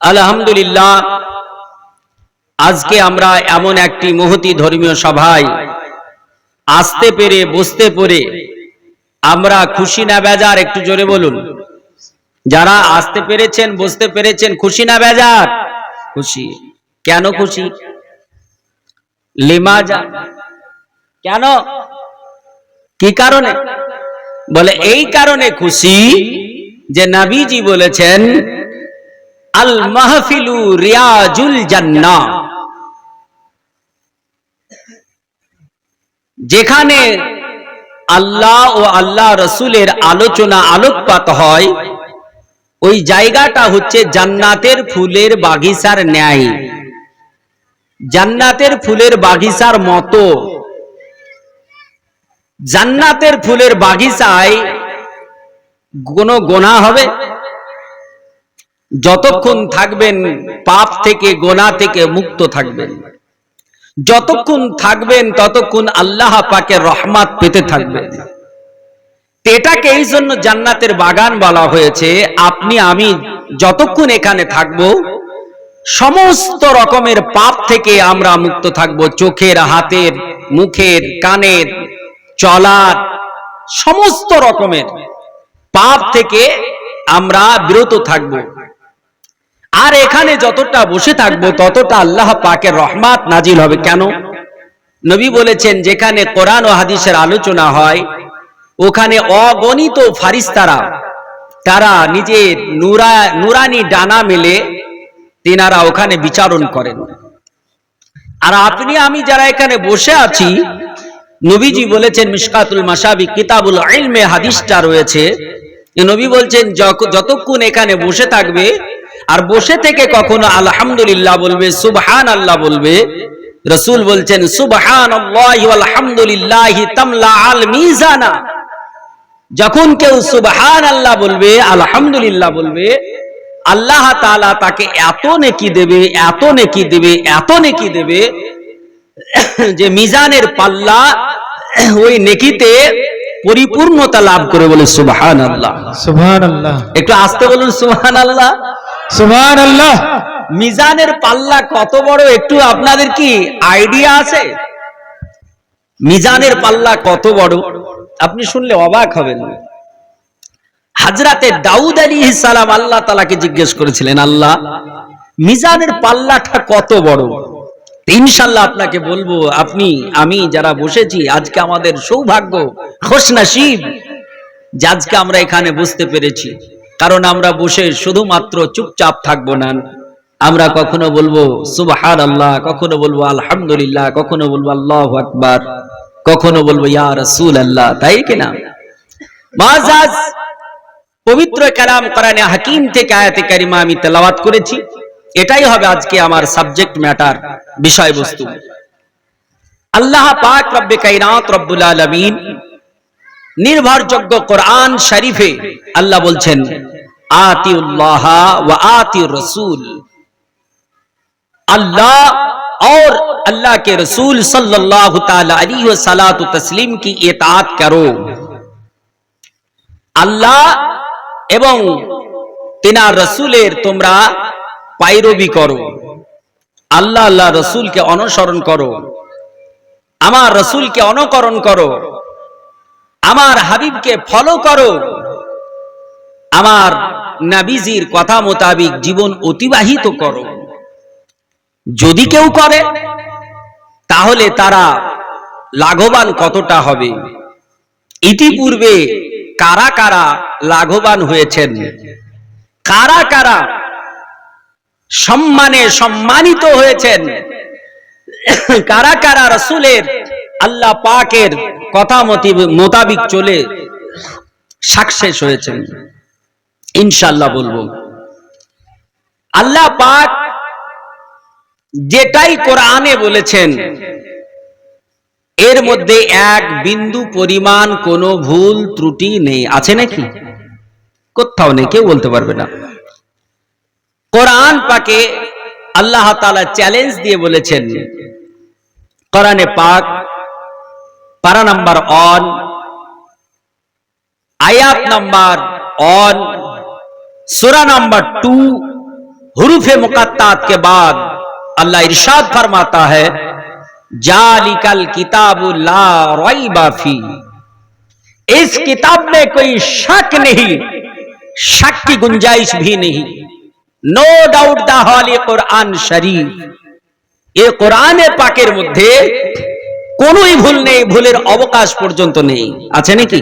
আলহামদুলিল্লাহ, আজকে আমরা এমন একটি মহতী ধর্মীয় সভায় আসতে পেরে বসতে পেরে আমরা খুশি না বেজার? একটু জোরে বলুন। যারা আসতে পেরেছেন, বসতে পেরেছেন, খুশি না বেজার? খুশি। কেন খুশি? লিমাজা, কেন, কি কারণে? বলে এই কারণে খুশি যে নবীজি বলেছেন, আল মাহফিলু রিয়াজুল জান্নাহ, যেখানে আল্লাহ ও আল্লাহ রসুলের আলোচনা আলোকপাত হয়, ওই জায়গাটা হচ্ছে জান্নাতের ফুলের বাগিচার ন্যায়, জান্নাতের ফুলের বাগিচার মতো। জান্নাতের ফুলের বাগিচায় কোনো গোনা হবে? যতক্ষণ থাকবেন পাপ থেকে, গোনা থেকে মুক্ত থাকবেন, যতক্ষণ থাকবেন ততক্ষণ আল্লাহ পাকের রহমত পেতে থাকবেন। এটাকে এই জন্য জান্নাতের বাগান বলা হয়েছে। আপনি আমি যতক্ষণ এখানে থাকবো, সমস্ত রকমের পাপ থেকে আমরা মুক্ত থাকবো। চোখের, হাতের, মুখের, কানের, চলার সমস্ত রকমের পাপ থেকে আমরা বিরত থাকবো। আর এখানে যতটা বসে থাকবো ততটা আল্লাহ পাকের রহমত নাজিল হবে। কেন? নবী বলেছেন, যেখানে কোরআন ও হাদিসের আলোচনা হয়, ওখানে অগণিত ফারিস্তারা, তারা নিজের নুরানি ডানা মেলে তিনারা ওখানে বিচারণ করেন। আর আপনি আমি যারা এখানে বসে আছি, নবীজি বলেছেন, মিশকাতুল মাসাবি কিতাবুল ইলমে হাদিসটা রয়েছে, নবী বলছেন যতক্ষণ এখানে বসে থাকবে আর বসে থেকে কখনো আলহামদুলিল্লাহ বলবে, সুবহানাল্লাহ বলবে, রাসূল বলছেন সুবহানাল্লাহি ওয়াল হামদুলিল্লাহি তামলা আল মিজানা, যখন কেউ সুবহানাল্লাহ বলবে, আলহামদুলিল্লাহ বলবে, আল্লাহ তাআলা তাকে এত নেকি দেবে, এত নেকি দেবে, এত নেকি দেবে যে মিজানের পাল্লা ওই নেকিতে পরিপূর্ণতা লাভ করে। বলে সুবহানাল্লাহ, সুবহানাল্লাহ। একটু আস্তে বলুন, সুবহানাল্লাহ, সুবহানাল্লাহ। মিজানের পাল্লা কত বড় একটু আপনাদের কি আইডিয়া আছে? মিজানের পাল্লা কত বড় আপনি শুনলে অবাক হবেন। হযরতে দাউদ আলাইহিস সালাম আল্লাহ তাআলাকে জিজ্ঞেস করেছিলেন, আল্লাহ মিজানের পাল্লাটা কত বড়? ইনশাআল্লাহ আপনাকে বলবো, আপনি আমি যারা বসেছি, আজকে আমাদের সৌভাগ্য, খুশনসিব যে আজকে আমরা এখানে বসতে পেরেছি। কারণ আমরা বসে শুধুমাত্র চুপচাপ থাকবো না, আমরা কখনো বলবো সুবহানাল্লাহ, কখনো বলবো আলহামদুলিল্লাহ, কখনো বলবো আল্লাহু আকবার, কখনো বলবো ইয়া রাসূলুল্লাহ, তাই কিনা? মুআজ্জাজ পবিত্র কালাম কোরআনে হাকিম থেকে আয়াতে কারিমা আমি তেলাওয়াত করেছি। এটাই হবে আজকে আমার সাবজেক্ট ম্যাটার, বিষয়বস্তু। আল্লাহ পাক রব্বে কায়নাত রব্বুল আলামিন নির্ভরযোগ্য কোরআন শরীফে আল্লাহ বলছেন, আতিউল্লাহ ওয়া আতিউর রাসূল, अल्लाह और अल्लाह के रसूल सल्लल्लाहु ताला अलैहि वसल्लम तस्लीम की इताअत करो। আল্লাহ এবং তিনার রাসূলের তোমরা পায়রবি করো। আল্লাহ আল্লাহ রাসূলকে অনুসরণ করো, আমার রাসূলকে অনুকরণ করো, আমার হাবিবকে ফলো করো, আমার নবীজির কথা মোতাবেক জীবন অতিবাহিত করো। যদি কেউ করে তাহলে তারা লাভবান কতটা হবে? ইতিপূর্বে কারা কারা লাভবান হয়েছেন, কারা কারা সম্মানে সম্মানিত হয়েছেন, কারা কারা রাসূলের আল্লাহ পাকের কথা মোতাবেক চলে সাকসেস হয়েছেন, ইনশাআল্লাহ বলবো। আল্লাহ পাক যেটাই কোরআনে বলেছেন, এর মধ্যে এক বিন্দু পরিমাণ কোনো ভুল ত্রুটি নেই। আছে নাকি? কোথাও নেই, কেউ বলতে পারবে না। কোরআন পাকে আল্লাহ তাআলা চ্যালেঞ্জ দিয়ে বলেছেন, কোরআনে পাক পারা নাম্বার 1, আয়াত নাম্বার 1, সূরা নাম্বার 2, হুরুফ हुरूफ मुक़त्तात के बाद अल्लाह इरशाद फरमाता है जालिकल किताबु ला रैबा फी, इस किताब में कोई शक नहीं, शक की गुंजाइश भी नहीं। No doubt the holy Quran शरीफ, ये कुरान पाकेर मध्य कोनोई भूल नहीं, भूलेर अवकाश पर्यन्त नहीं। আছে নাকি?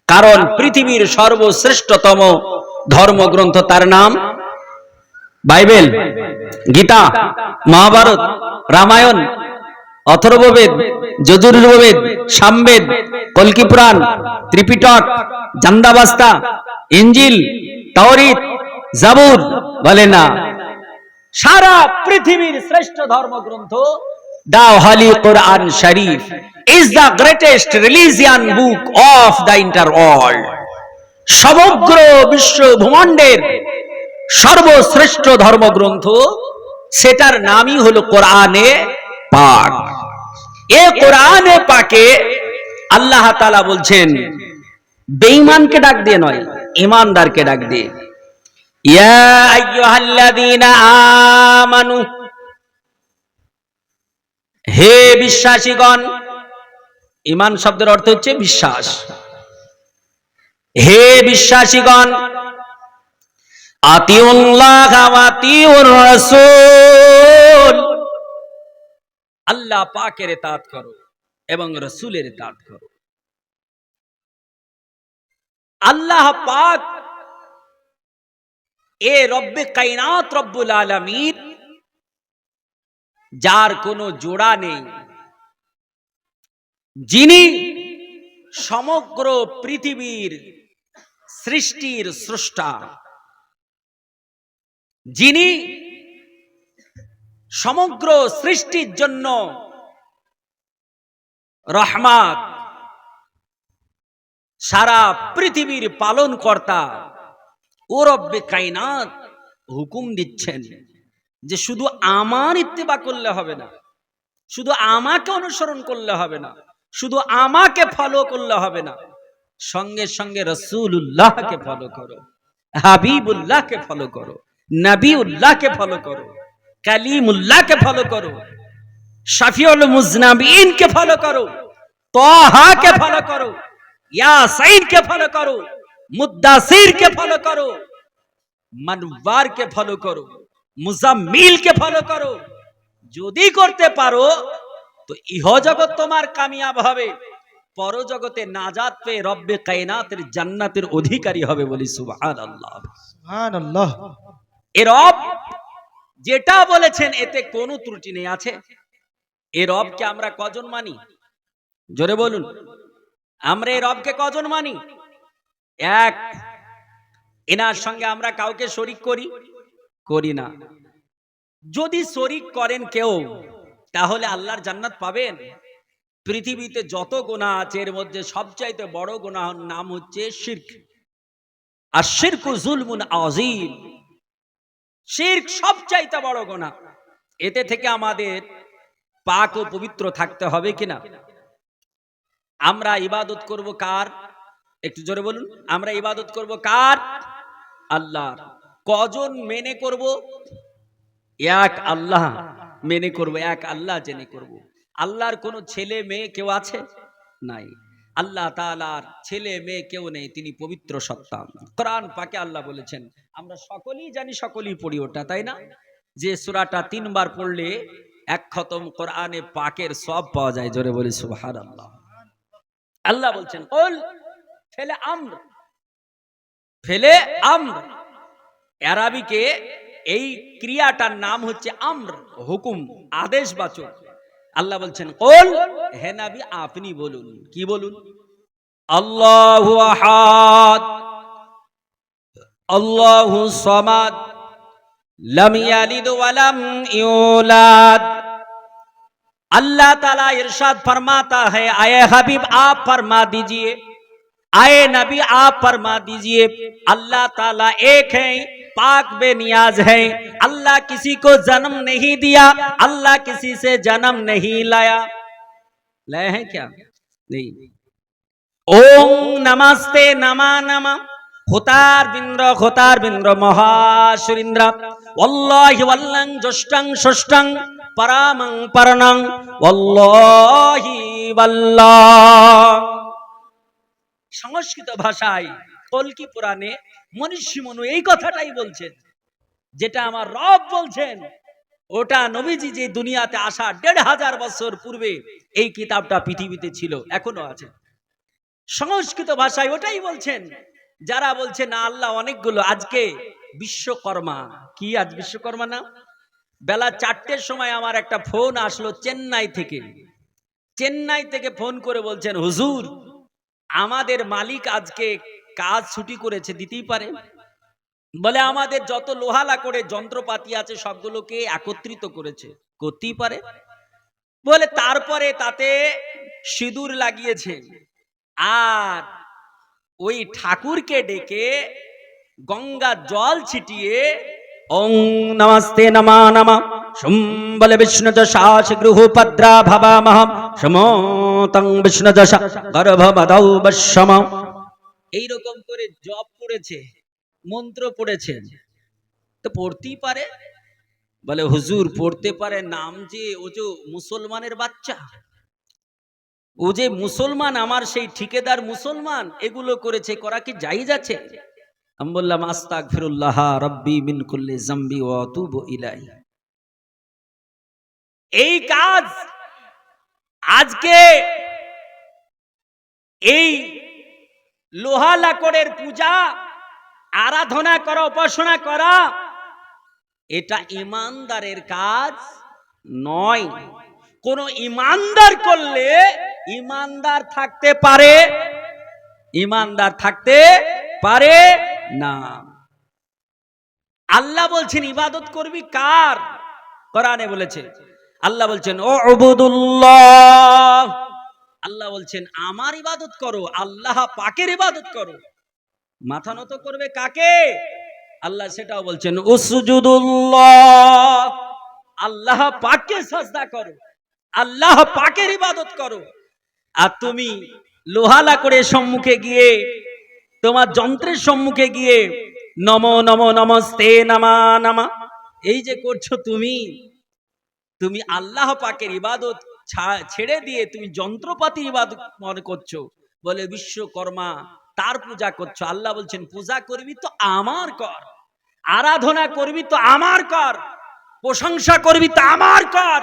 কারণ পৃথিবীর সর্বশ্রেষ্ঠতম ধর্মগ্রন্থ তার নাম বাইবেল, গীতা, মহাভারত, রামায়ণ, অথর্ববেদ, যজুর্বেদ, সামবেদ, কল্কি পুরাণ, ত্রিপিটক, জান্দাবাস্তা, ইঞ্জিল, তাওরীত, জাবুর বলে না, সারা পৃথিবীর শ্রেষ্ঠ ধর্মগ্রন্থ the Holy Quran Sharif is the greatest religion book of the entire world. সমগ্র বিশ্ব ভূমণ্ডের সর্বশ্রেষ্ঠ ধর্মগ্রন্থ, সেটার নামই হলো কোরআনে পাক। এই কোরআনে পাকে আল্লাহ তাআলা বলছেন বেঈমানকে ডাক দিয়ে নয়, ঈমানদারকে ডাক দিয়ে। ইয়া আইয়ুহাল্লাযীনা আমানু, হে বিশ্বাসীগণ। ঈমান শব্দের অর্থ হচ্ছে বিশ্বাস। হে বিশ্বাসীগণ, আতিউল্লাহ ওয়া আতিউর রাসূল, আল্লাহ পাকের ইতাআত করো এবং রাসূলের ইতাআত করো। আল্লাহ পাক এ রব্বে কায়নাত রব্বুল আলামিন, যার কোনো জোড়া নেই, যিনি সমগ্র পৃথিবীর সৃষ্টির স্রষ্টা, যিনি সমগ্র সৃষ্টির জন্য রহমত, সারা পৃথিবীর পালন কর্তা, ও রব্বে কায়নাত হুকুম দিচ্ছেন যে শুধু আমার ইত্তেবা করলে হবে না, শুধু আমাকে অনুসরণ করলে হবে না, শুধু আমাকে ফলো করলে হবে না, সঙ্গে সঙ্গে রাসূলুল্লাহকে ফলো করো, হাবিবুল্লাহকে ফলো করো, নবিউল্লাহকে ফলো করো, কালিমুল্লাহকে ফলো করো, শাফিউল মুজনাবিনকে ফলো করো, তাহাকে ফলো করো, ইয়াসিনকে ফলো করো, মুদ্দাসিরকে ফলো করো, মানওয়ারকে ফলো করো, মুজাম্মিলকে ফলো করো। যদি করতে পারো তো ইহ জগৎ তোমার কামিয়াব হবে, পরজগতে নাজাত পেয়ে রব্বে কায়নাতের জান্নাতের অধিকারী হবে। বলি সুবহানাল্লাহ, সুবহানাল্লাহ। এ রব যেটা বলেছেন এতে কোনো ত্রুটি নেই। আছে এ রবকে আমরা কজন মানি? জোরে বলুন, আমরা এই রবকে কজন মানি? এক। এনার সঙ্গে আমরা কাউকে শরীক করি না। যদি শরীক করেন কেউ, তাহলে আল্লাহর জান্নাত পাবেন? পৃথিবীতে যত গুনাহ আছে এর মধ্যে সবচাইতে বড় গুনাহর নাম হচ্ছে শিরক। আর শিরকু যুলমুন আযীম, শিরক সবচাইতে বড় গুনাহ। এতে থেকে আমাদের পাক ও পবিত্র থাকতে হবে কিনা? আমরা ইবাদত করব কার? একটু জোরে বলুন। আমরা ইবাদত করব কার? আল্লাহর। কজন মেনে করব? এক আল্লাহ মেনে করব, এক আল্লাহ জেনে করব। আল্লাহর কোনো ছেলে মেয়ে কেউ আছে? নাই। আল্লাহ তাআলার ছেলে মেয়ে কেউ নেই, তিনি পবিত্র সত্তা। কোরআন পাকে আল্লাহ বলেছেন, আমরা সকলেই জানি, সকলেই পড়ি ওটা, তাই না? যে সূরাটা 3 বার পড়লে এক খতম কোরআনে পাকের সব পাওয়া যায়। জোরে বলি সুবহানাল্লাহ। আল্লাহ বলছেন কুল ফেলে আমর, ফেলে আমর। আরবিকে এই ক্রিয়াটার নাম হচ্ছে আমর, হুকুম, আদেশবাচক। আল্লাহ বলছেন কুল, হে নবী আপনি বলুন। কি বলুন? আল্লাহু আহাদ, আল্লাহু সামাদ, লাম ইয়ালিদ ওয়া লাম ইউলাদ। अल्लाह ताला इरशाद फरमाता है, आए हबीब आप फरमा दीजिए, आए नबी आप फरमा दीजिए, अल्लाह ताला एक है, पाक बेनियाज है। अल्लाह किसी को जन्म नहीं दिया, अल्लाह किसी से जन्म नहीं लाया। लाए हैं क्या? नहीं। ओम नमस्ते नमा नमा খোতার বিন্দ্র মহাসুরিন্দ্র ওয়াল্লাহি ওয়াল্লাং জষ্টাং ষষ্টাং পরামং পরণং ওয়াল্লাহি ওয়াল্লাহ। সংস্কৃত ভাষায় কল্কি পুরাণে মনীষী মনু এই কথাটাই বলছেন, যেটা আমার রব বলছেন, ওটা নবীজি যে দুনিয়াতে আসা ১৫০০ বছর পূর্বে এই কিতাবটা পৃথিবীতে ছিল, এখনো আছে। সংস্কৃত ভাষায় ওটাই বলছেন। যারা বলছে না আল্লাহ অনেকগুলো, আজকে বিশ্বকর্মা, কি আজ বিশ্বকর্মা না? বেলা ৪টের সময় আমার একটা ফোন আসলো চেন্নাই থেকে ফোন করে বলছেন, হুজুর আমাদের মালিক আজকে কাজ ছুটি করেছে, দিতেই পারে? বলে আমাদের যত লোহালা করে যন্ত্রপাতি আছে সবগুলোকে একত্রিত করেছে, করতেই পারে? বলে তারপরে তাতে সিঁদুর লাগিয়েছে, আর ওই ঠাকুরকে ডেকে গঙ্গা জল ছিটিয়ে ওং নমস্তে নমা নমা সম্বলে বিষ্ণু যশাস গৃহপদ্রা ভাবামহম সমতং বিষ্ণু যশা গর্ভবদৌ বশ্যম, এইরকম করে জপ পড়েছে, মন্ত্র পড়েছে। তো পড়তেই পারে? বলে হুজুর পড়তে পারে, নাম যে ও যে মুসলমানের বাচ্চা, ও যে মুসলমান, আমার সেই ঠিকাদার মুসলমান, এগুলো করেছে, করা কি জায়েজ আছে? আমি বললাম আস্তাগফিরুল্লাহ রাব্বি মিন কুল্লি যামবি ওয়া আতুবু ইলাইহি। এই কাজ আজকে এই লোহা লাকড়ের পূজা, আরাধনা করা, উপাসনা করা, এটা ইমানদারের কাজ নয়। কোন ইমানদার করলে ইমানদার থাকতে পারে? ইমানদার থাকতে পারে না। আল্লাহ বলছেন ইবাদত করবি কার? কোরআনে বলেছে, আল্লাহ বলছেন ও উবুদুল্লাহ, আল্লাহ বলছেন আমার ইবাদত করো, আল্লাহ পাকের ইবাদত করো। মাথা নত করবে কাকে? আল্লাহ সেটাও বলছেন উসজুদুল্লাহ, আল্লাহ পাককে সাজদা করো, আল্লাহ পাকের ইবাদত করো। আর তুমি লোহালা করে সম্মুখে গিয়ে, তোমার যন্ত্রের সম্মুখে গিয়ে নমো নমো নমস্তে নামা নামা এই যে করছো, তুমি আল্লাহ পাকের ইবাদত ছেড়ে দিয়ে তুমি যন্ত্রপাতির ইবাদত মনে করছো। বলে বিশ্বকর্মা, তার পূজা করছো। আল্লাহ বলছেন পূজা করবি তো আমার কর, আরাধনা করবি তো আমার কর, প্রশংসা করবি তো আমার কর,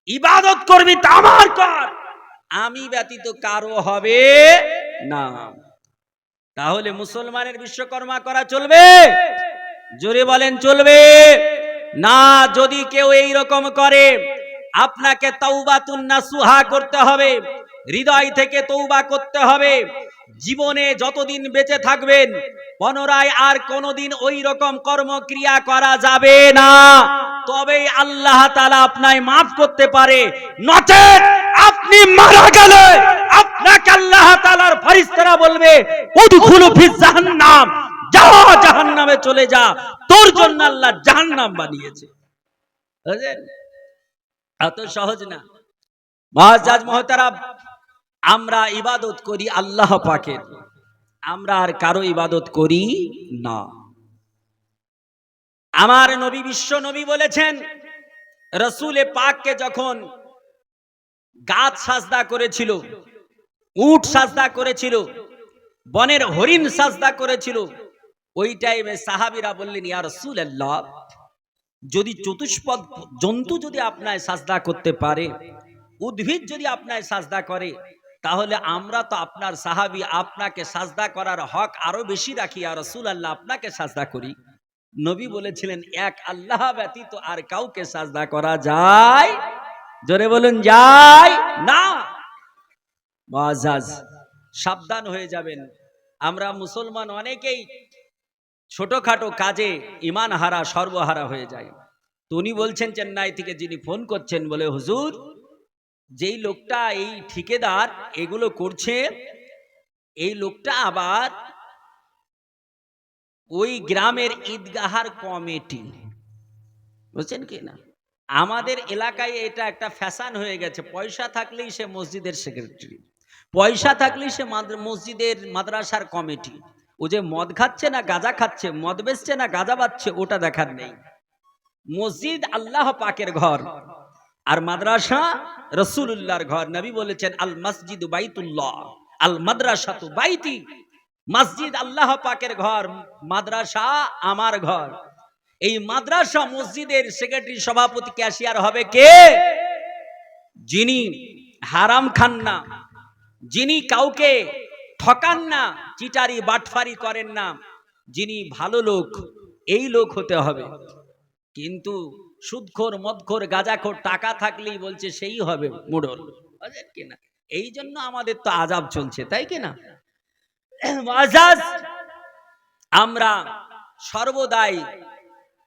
ইবাদত করবি তো আমার কর, আমি ব্যতীত কারো হবে না। তাহলে মুসলমানের বিশ্বকর্মা করা চলবে? জোরে বলেন চলবে না? যদি কেউ এই রকম করে, আপনাকে তাওবাতুন নাসুহা করতে হবে, হৃদয় থেকে তওবা করতে হবে। জীবনে যতদিন বেঁচে থাকবেন পুনরায় আর কোনোদিন ওই রকম কর্মক্রিয়া করা যাবে না, তবেই আল্লাহ তাআলা আপনাকে মাফ করতে পারে। নচেত আপনি মারা গেলে আপনাকে আল্লাহ তাআলার ফেরেশতারা বলবে উদখুলু ফিজ জাহান্নাম, যা জাহান্নামে চলে যা, তোর জন্য আল্লাহ জাহান্নাম বানিয়েছে। বুঝলেন? এত সহজ না। মুআজ্জাজ মুহতারাম, আমরা ইবাদত করি আল্লাহ পাকের, আমরা আর কারো ইবাদত করি না। আমার নবী, বিশ্ব নবী বলেছেন, রাসূলে পাককে যখন গাছ সাজদা করেছিল, উট সাজদা করেছিল, বনের হরিণ সাজদা করেছিল, ওই টাইমে সাহাবীরা বললেন ইয়া রাসূলুল্লাহ, যদি চতুষ্পদ জন্তু যদি আপনায় সাজদা করতে পারে, উদ্ভিদ যদি আপনায় সাজদা করে, তাহলে আমরা তো আপনার সাহাবী, আপনাকে সাজদা করার হক আরো বেশি রাখি, ইয়া রাসূলুল্লাহ আপনাকে সাজদা করি। নবী বলেছিলেন এক আল্লাহ ব্যতীত আর কাউকে সাজদা করা যায়? জোরে বলুন যায় না। মুআজ্জাজ, সাবধান হয়ে যাবেন। আমরা মুসলমান অনেকেই ছোটখাটো কাজে ঈমান হারা, সর্বহারা হয়ে যায়। তো উনি বলছেন চেন্নাই থেকে যিনি ফোন করছেন, বলে হুজুর যেই লোকটা, এই ঠিকাদার এগুলো করছে, এই লোকটা আবার ওই গ্রামের ঈদগাহার কমিটি, বুঝছেন কি না? আমাদের এলাকায় এটা একটা ফ্যাশন হয়ে গেছে, পয়সা থাকলেই সে মসজিদের সেক্রেটারি, পয়সা থাকলেই সে মসজিদের মাদ্রাসার কমিটি, ও যে মদ খাচ্ছে না গাঁজা খাচ্ছে, মদ বেচছে না গাঁজা বাচ্ছে, ওটা দেখার নেই। মসজিদ আল্লাহ পাকের ঘর, আর মাদ্রাসা রাসূলুল্লাহর ঘর। নবী বলেছেন আল মসজিদু বাইতুল্লাহ আল মাদ্রাসাতু বাইতি। মসজিদ আল্লাহ পাকের ঘর, মাদ্রাসা আমার ঘর। এই মাদ্রাসা মসজিদের সেক্রেটারি, সভাপতি, ক্যাশিয়ার হবে কে? যিনি হারাম খান না, যিনি কাউকে ঠকান না, চিটারি বাটফারি করেন না, যিনি ভালো লোক, এই লোক হতে হবে। কিন্তু সুদখোর, মদখোর, গাঁজাখোর, টাকা থাকলেই বলছে সেই হবে মুড়ল, বুঝলেন কিনা? এই জন্য আমাদের তো আযাব চলছে, তাই কিনা? মুআজ্জাজ, আমরা সর্বদাই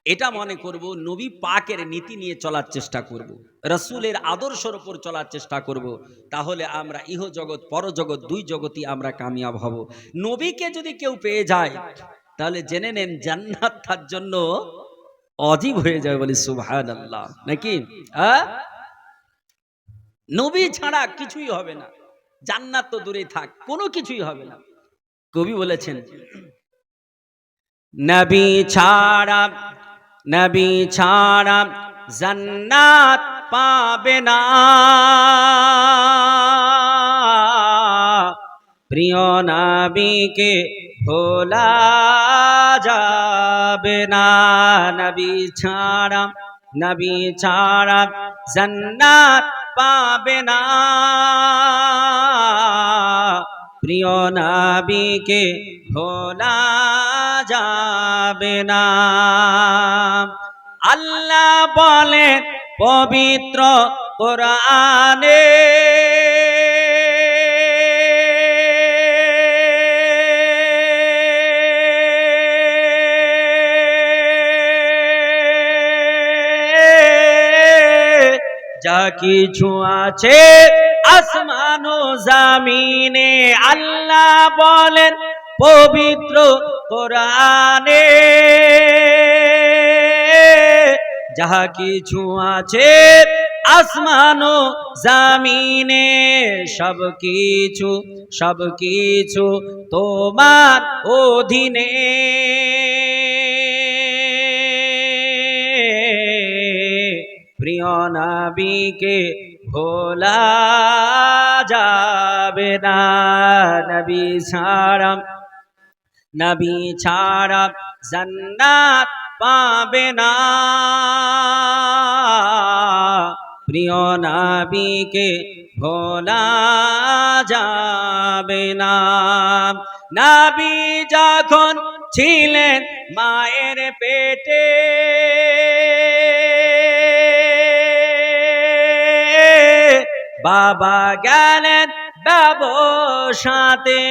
এটা মনে করব, নবী পাকের নীতি নিয়ে চলার চেষ্টা করব, রাসূলের আদর্শের উপর চলার চেষ্টা করব। তাহলে আমরা ইহ জগৎ পরজগৎ দুই জগতই আমরা কামিয়াব হব। নবীকে যদি কেউ পেয়ে যায় তাহলে জেনে নেন জান্নাত তার জন্য অজীব হয়ে যাবে। বলি সুবহানাল্লাহ, নাকি? নবী ছাড়া কিছুই হবে না, জান্নাত তো দূরে থাক, কোনো কিছুই হবে না। কবি বলেছেন নবী ছাড়া, নবী ছাড়া জান্নাত পাবে না, প্রিয় নবীকে ভোলা যাবে না। নবী ছাড়া, নবী ছাড়া জান্নাত পাবে না, প্রিয় নবীকে ভোলা যাবে না। আল্লাহ বলেন পবিত্র কোরআনে, যা কিছু আছে আসমান ও জমিনে, আল্লাহ বলেন পবিত্র কোরআনে, যাহা কিছু আছে আসমান ও জমিনে, সব কিছু, সব কিছু তোমার অধীনে, প্রিয় নবীকে ভোলা যাবে না। নবী ছাড়া, নবী ছাড়া জান্নাত পাবে না, প্রিয় নবীকে ভোলা যাবে না। নবী যখন ছিলেন মায়ের পেটে, বাবা গেলেন ব্যবসাতে।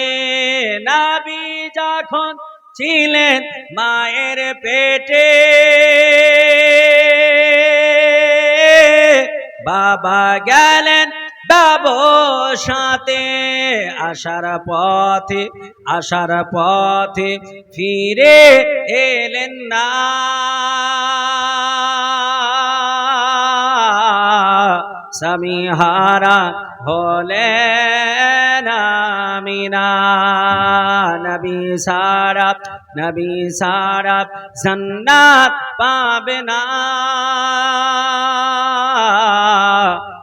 নবী যখন ছিলেন মায়ের পেটে, বাবা গেলেন ব্যবসাতে, আসার পথে, আসার পথে ফিরে এলেন না, স্বামী হারা হলেন আমিনা। নবী ছাড়া, নবী ছাড়া জান্নাত পাবে না,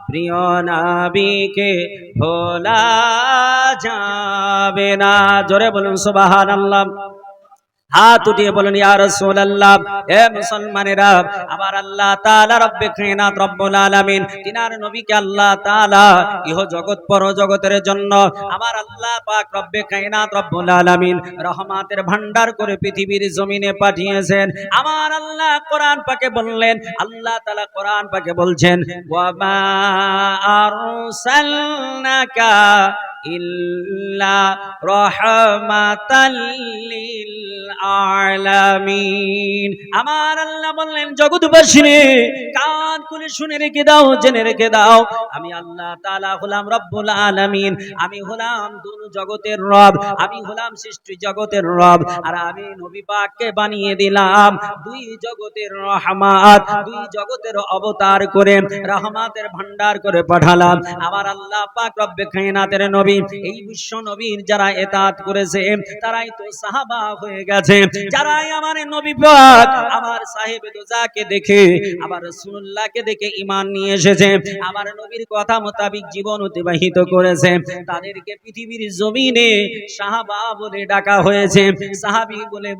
প্রিয় নবীকে ভোলা যাবে না। জোরে বলুন সুবহানাল্লাহ। হাত উঠিয়ে বলুন ইয়া রাসূলুল্লাহ। হে মুসলমানেরা, আবার আল্লাহ তাআলা রব্বে কায়নাত রব্বুল আলামিন তিনার নবীকে আল্লাহ তাআলা ইহ জগৎ পর জগতের জন্য আমার আল্লাহ পাক রব্বে কায়নাত রব্বুল আলামিন রহমাতের ভান্ডার করে পৃথিবীর জমিনে পাঠিয়েছেন। আমার আল্লাহ কোরআন পাকে বললেন, আল্লাহ তাআলা কোরআন পাকে বলছেন, ওয়া মা আরসালনাকা ইল্লা রাহমাতাল লিল আলামিন। আমার আল্লাহ বললেন জগৎবাসী, কান খুলে শুনে রেখে দাও, জেনে রেখে দাও, আমি আল্লাহ তাআলা হলাম রব্বুল আলামিন। আমি হলাম দুই জগতের রব, আমি হলাম সৃষ্টি জগতের রব। আর আমি নবী পাককে বানিয়ে দিলাম দুই জগতের রহমত, দুই জগতের অবতার করে, রহমতের ভান্ডার করে পাঠালাম। আমার আল্লাহ পাক রব্বে কায়নাতের নবী, এই বিশ্ব নবীর যারা ইতাআত করেছে তারাই তো সাহাবা হয়ে গেছে। যারাই আমার নবী পাক, আমার সাহেব দোজাকে দেখে, আমার রাসূলুল্লাহকে দেখে ঈমান নিয়ে এসেছে, আমার নবীর কথা মোতাবেক জীবন অতিবাহিত করেছে, তাদেরকে পৃথিবীর জমিনে সাহাবা বলে ডাকা হয়েছে, সাহাবী বলে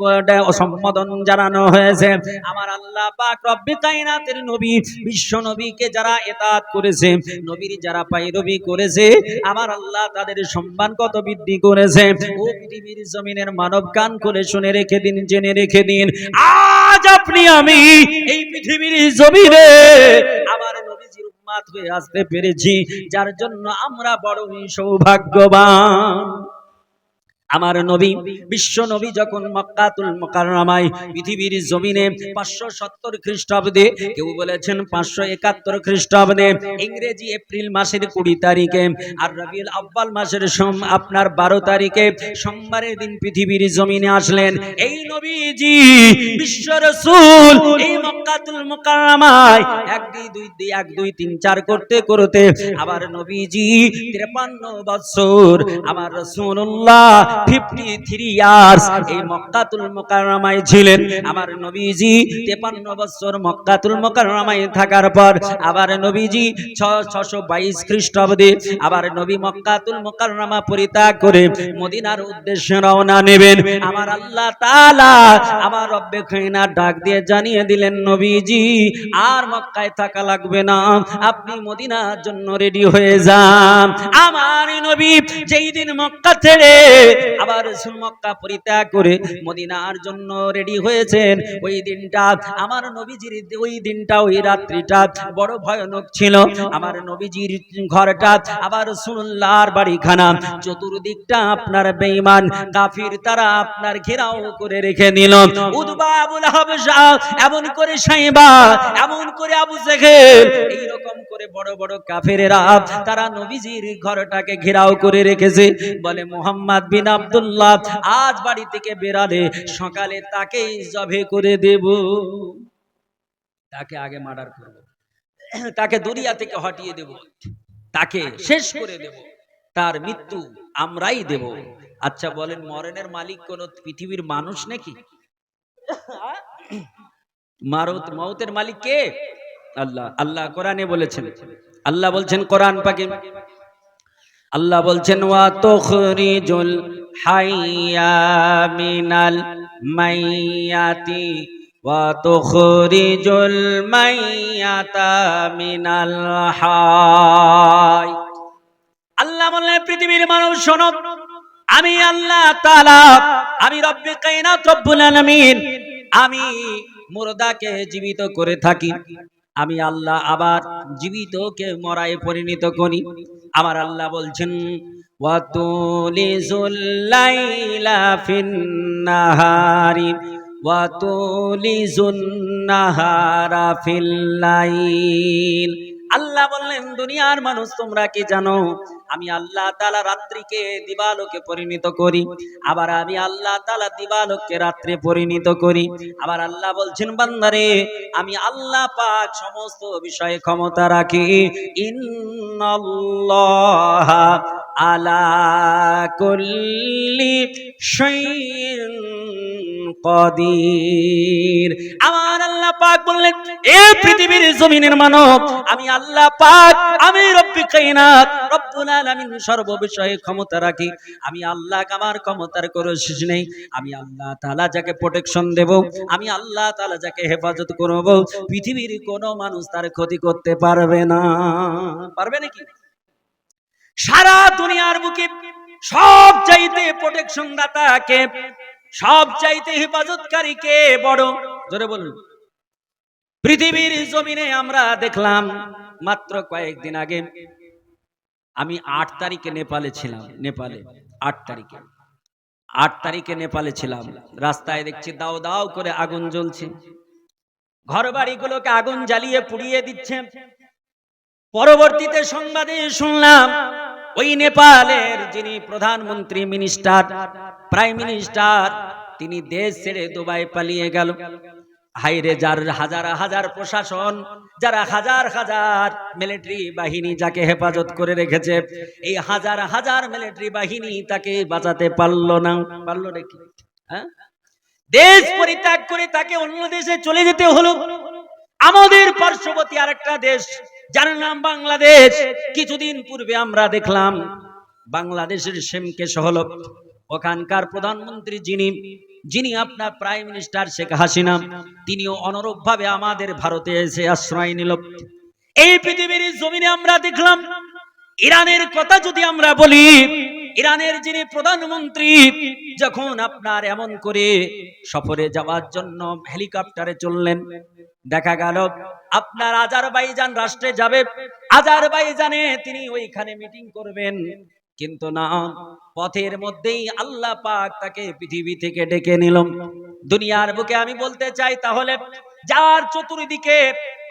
সম্বোধন জানানো হয়েছে। আমার আল্লাহ পাক রব্বে কায়নাতের নবী, বিশ্ব নবীকে যারা ইতাআত করেছে, নবীর যারা পায়রবি করেছে, আমার আল্লাহ তাদের সম্মান কত বৃদ্ধি করেছে। ও পৃথিবীর জমিনের মানব, কান খুলে শুনে রেখে দিন, জেনে রেখে দিন, আজ আপনি আমি এই পৃথিবীর জমিনে আমার নবীজির উম্মত হয়ে আসতে পেরেছি, যার জন্য আমরা বড়ই সৌভাগ্যবান। আমার নবী, বিশ্ব নবী যখন মক্কাতুল মুকাররমায় পৃথিবীর জমিনে 570 খ্রিস্টাব্দে, কেউ বলেছেন 571 খ্রিস্টাব্দে, ইংরেজি এপ্রিল মাসের 20 তারিখে আর রবিউল আউয়াল মাসের আপনার 12 তারিখে সোমবারের দিন পৃথিবীর জমিনে আসলেন এই নবীজি বিশ্ব রাসূল। এই মক্কাতুল মুকাররমায় 1 2 3 4 করতে করতে আবার নবীজি 53 বছর, আমার রাসূলুল্লাহ 53 ইয়ার্স এই মক্কাতুল মুকাররমায় ছিলেন। আমার নবীজি 53 বছর মক্কাতুল মুকাররমায় থাকার পর আবার নবীজি 622 খ্রিস্টাব্দে আবার নবী মক্কাতুল মুকাররমা পরিত্যাগ করে মদিনার উদ্দেশ্যে রওনা নেবেন। আমার আল্লাহ তাআলা আমার রব্বে কায়নাত ডাক দিয়ে জানিয়ে দিলেন, নবীজি আর মক্কায় থাকা লাগবে না, আপনি মদিনার জন্য রেডি হয়ে যান। আমার নবী যেই দিন মক্কা ছেড়ে আবার রাসূল মক্কা পরিত্যাগ করে মদিনার জন্য রেডি হয়েছেন, ওই দিনটা আমার নবীজির, ওই দিনটা, ওই রাত্রিটা বড় ভয়ানক ছিল। আমার নবীজির ঘরটা, আবার রাসূলুল্লাহর বাড়িখানা চতুর্দিকটা আপনার বেঈমান কাফির তারা আপনার ঘেরাও করে রেখে দিল। উতবা, আবুল হাবশা, এমন করে সাইবা, এমন করে আবু জেহেল, এই রকম করে বড় বড় কাফেরেরা তারা নবীজির ঘরটাকে ঘেরাও করে রেখেছে। বলে মুহাম্মদ বিন আব্দুল্লাহ আজ বাড়ি থেকে বেরালে সকালে তাকে জবে করে দেব, তাকে আগে মার্ডার করব, তাকে দুনিয়া থেকে হটিয়ে দেব, তাকে শেষ করে দেব, তার মৃত্যু আমরাই দেব। আচ্ছা বলেন, মরণের মালিক কোন পৃথিবীর মানুষ নাকি? মৌতের মালিক কে? আল্লাহ। আল্লাহ কোরআনে বলেছেন, আল্লাহ বলছেন কোরআন পাকে, আল্লাহ বলছেন ওয়া তুখরিজুল হাইয়া মিনাল মাইয়াতি ওয়া তুখরিজুল মাইয়াতা মিনাল হাই। আল্লাহ বললেন পৃথিবীর মানুষ শোনো, আমি আল্লাহ তাআলা, আমি রব্বে কায়নাত রব্বুল আলামিন, আমি মুর্দাকে জীবিত করে থাকি, আমি আল্লাহ আবার জীবিতকে মরায় পরিণত করি। আমার আল্লাহ বলছেন ওয়া তুলিজুল লাইলা ফিন নাহারি ওয়া তুলিজুন নাহারা ফিল লাইল। আল্লাহ বললেন দুনিয়ার মানুষ তোমরা কি জানো, আমি আল্লাহ তাআলা রাত্রিকে দিবালোকে পরিণত করি, আবার আমি আল্লাহ তাআলা দিবালোককে রাত্রে পরিণত করি। আবার আল্লাহ বলছেন বান্দারে, আমি আল্লাহ পাক সমস্ত বিষয়ে ক্ষমতা রাখি। ইন্নাল্লাহা আলা কুল্লি শাইইন কাদির। আমার আল্লাহ পাক বললেন এ পৃথিবীর জমিনের মানব, আমি আল্লাহ পাক, আমি রব্বে কায়নাত রব্বুল আলামিন সর্ব বিষয়ে ক্ষমতা রাখি। আমি আল্লাহ, আমার ক্ষমতার কোনো শেষ নেই। আমি আল্লাহ তাআলা যাকে প্রোটেকশন দেব, আমি আল্লাহ তাআলা যাকে হেফাজত করব, পৃথিবীর কোনো মানুষ তার ক্ষতি করতে পারবে না। পারবে নাকি? সারা দুনিয়ার বুকে সব চাইতে প্রোটেকশন দাতা কে, সব চাইতে হেফাজতকারী কে বড়? জোরে বলুন। পৃথিবীর জমিনে আমরা দেখলাম মাত্র কয়েকদিন আগে, আমি 8 তারিখে নেপালে ছিলাম, নেপালে 8 তারিখে নেপালে ছিলাম। রাস্তায় দেখছি দাও দাও করে আগুন জ্বলছে। ঘর বাড়িগুলোকে আগুন জ্বালিয়ে পুড়িয়ে দিচ্ছে। পরবর্তীতে সংবাদে শুনলাম ওই নেপালের যিনি প্রধানমন্ত্রী, মিনিস্টার, প্রাইম মিনিস্টার, তিনি দেশ ছেড়ে দুবাই পালিয়ে গেল। হাইরে, যার হাজার হাজার প্রশাসন, যারা হাজার হাজার মিলিটারি বাহিনী যাকে হেফাজত করে রেখেছে, এই হাজার হাজার মিলিটারি বাহিনী তাকে বাঁচাতে পারলো না। পারলো নাকি? হ্যাঁ, দেশ পরিত্যাগ করে তাকে অন্য দেশে চলে যেতে হলো। আমাদের পার্শ্ববর্তী আরেকটা দেশ যার নাম বাংলাদেশ, কিছুদিন পূর্বে আমরা দেখলাম বাংলাদেশের সেমকে হলো ওখানকার প্রধানমন্ত্রী যিনি আপনার প্রাইম মিনিস্টার শেখ হাসিনা, তিনিও অনুরূপ ভাবে আমাদের ভারতে এসে আশ্রয় নিল। এই পৃথিবীর জমিনে আমরা দেখলাম ইরানের কথা যদি আমরা বলি, ইরানের যিনি প্রধানমন্ত্রী যখন আপনার এমন করে সফরে যাওয়ার জন্য হেলিকপ্টারে চললেন, দেখা গেল আপনার আজারবাইজান রাষ্ট্রে যাবে, আজারবাইজানে তিনি ওইখানে মিটিং করবেন, কিন্তু না, পথের মধ্যেই আল্লাহ পাক তাকে পৃথিবী থেকে ডেকে নিল দুনিয়ার বুকে। আমি বলতে চাই তাহলে যার চতুর্দিকে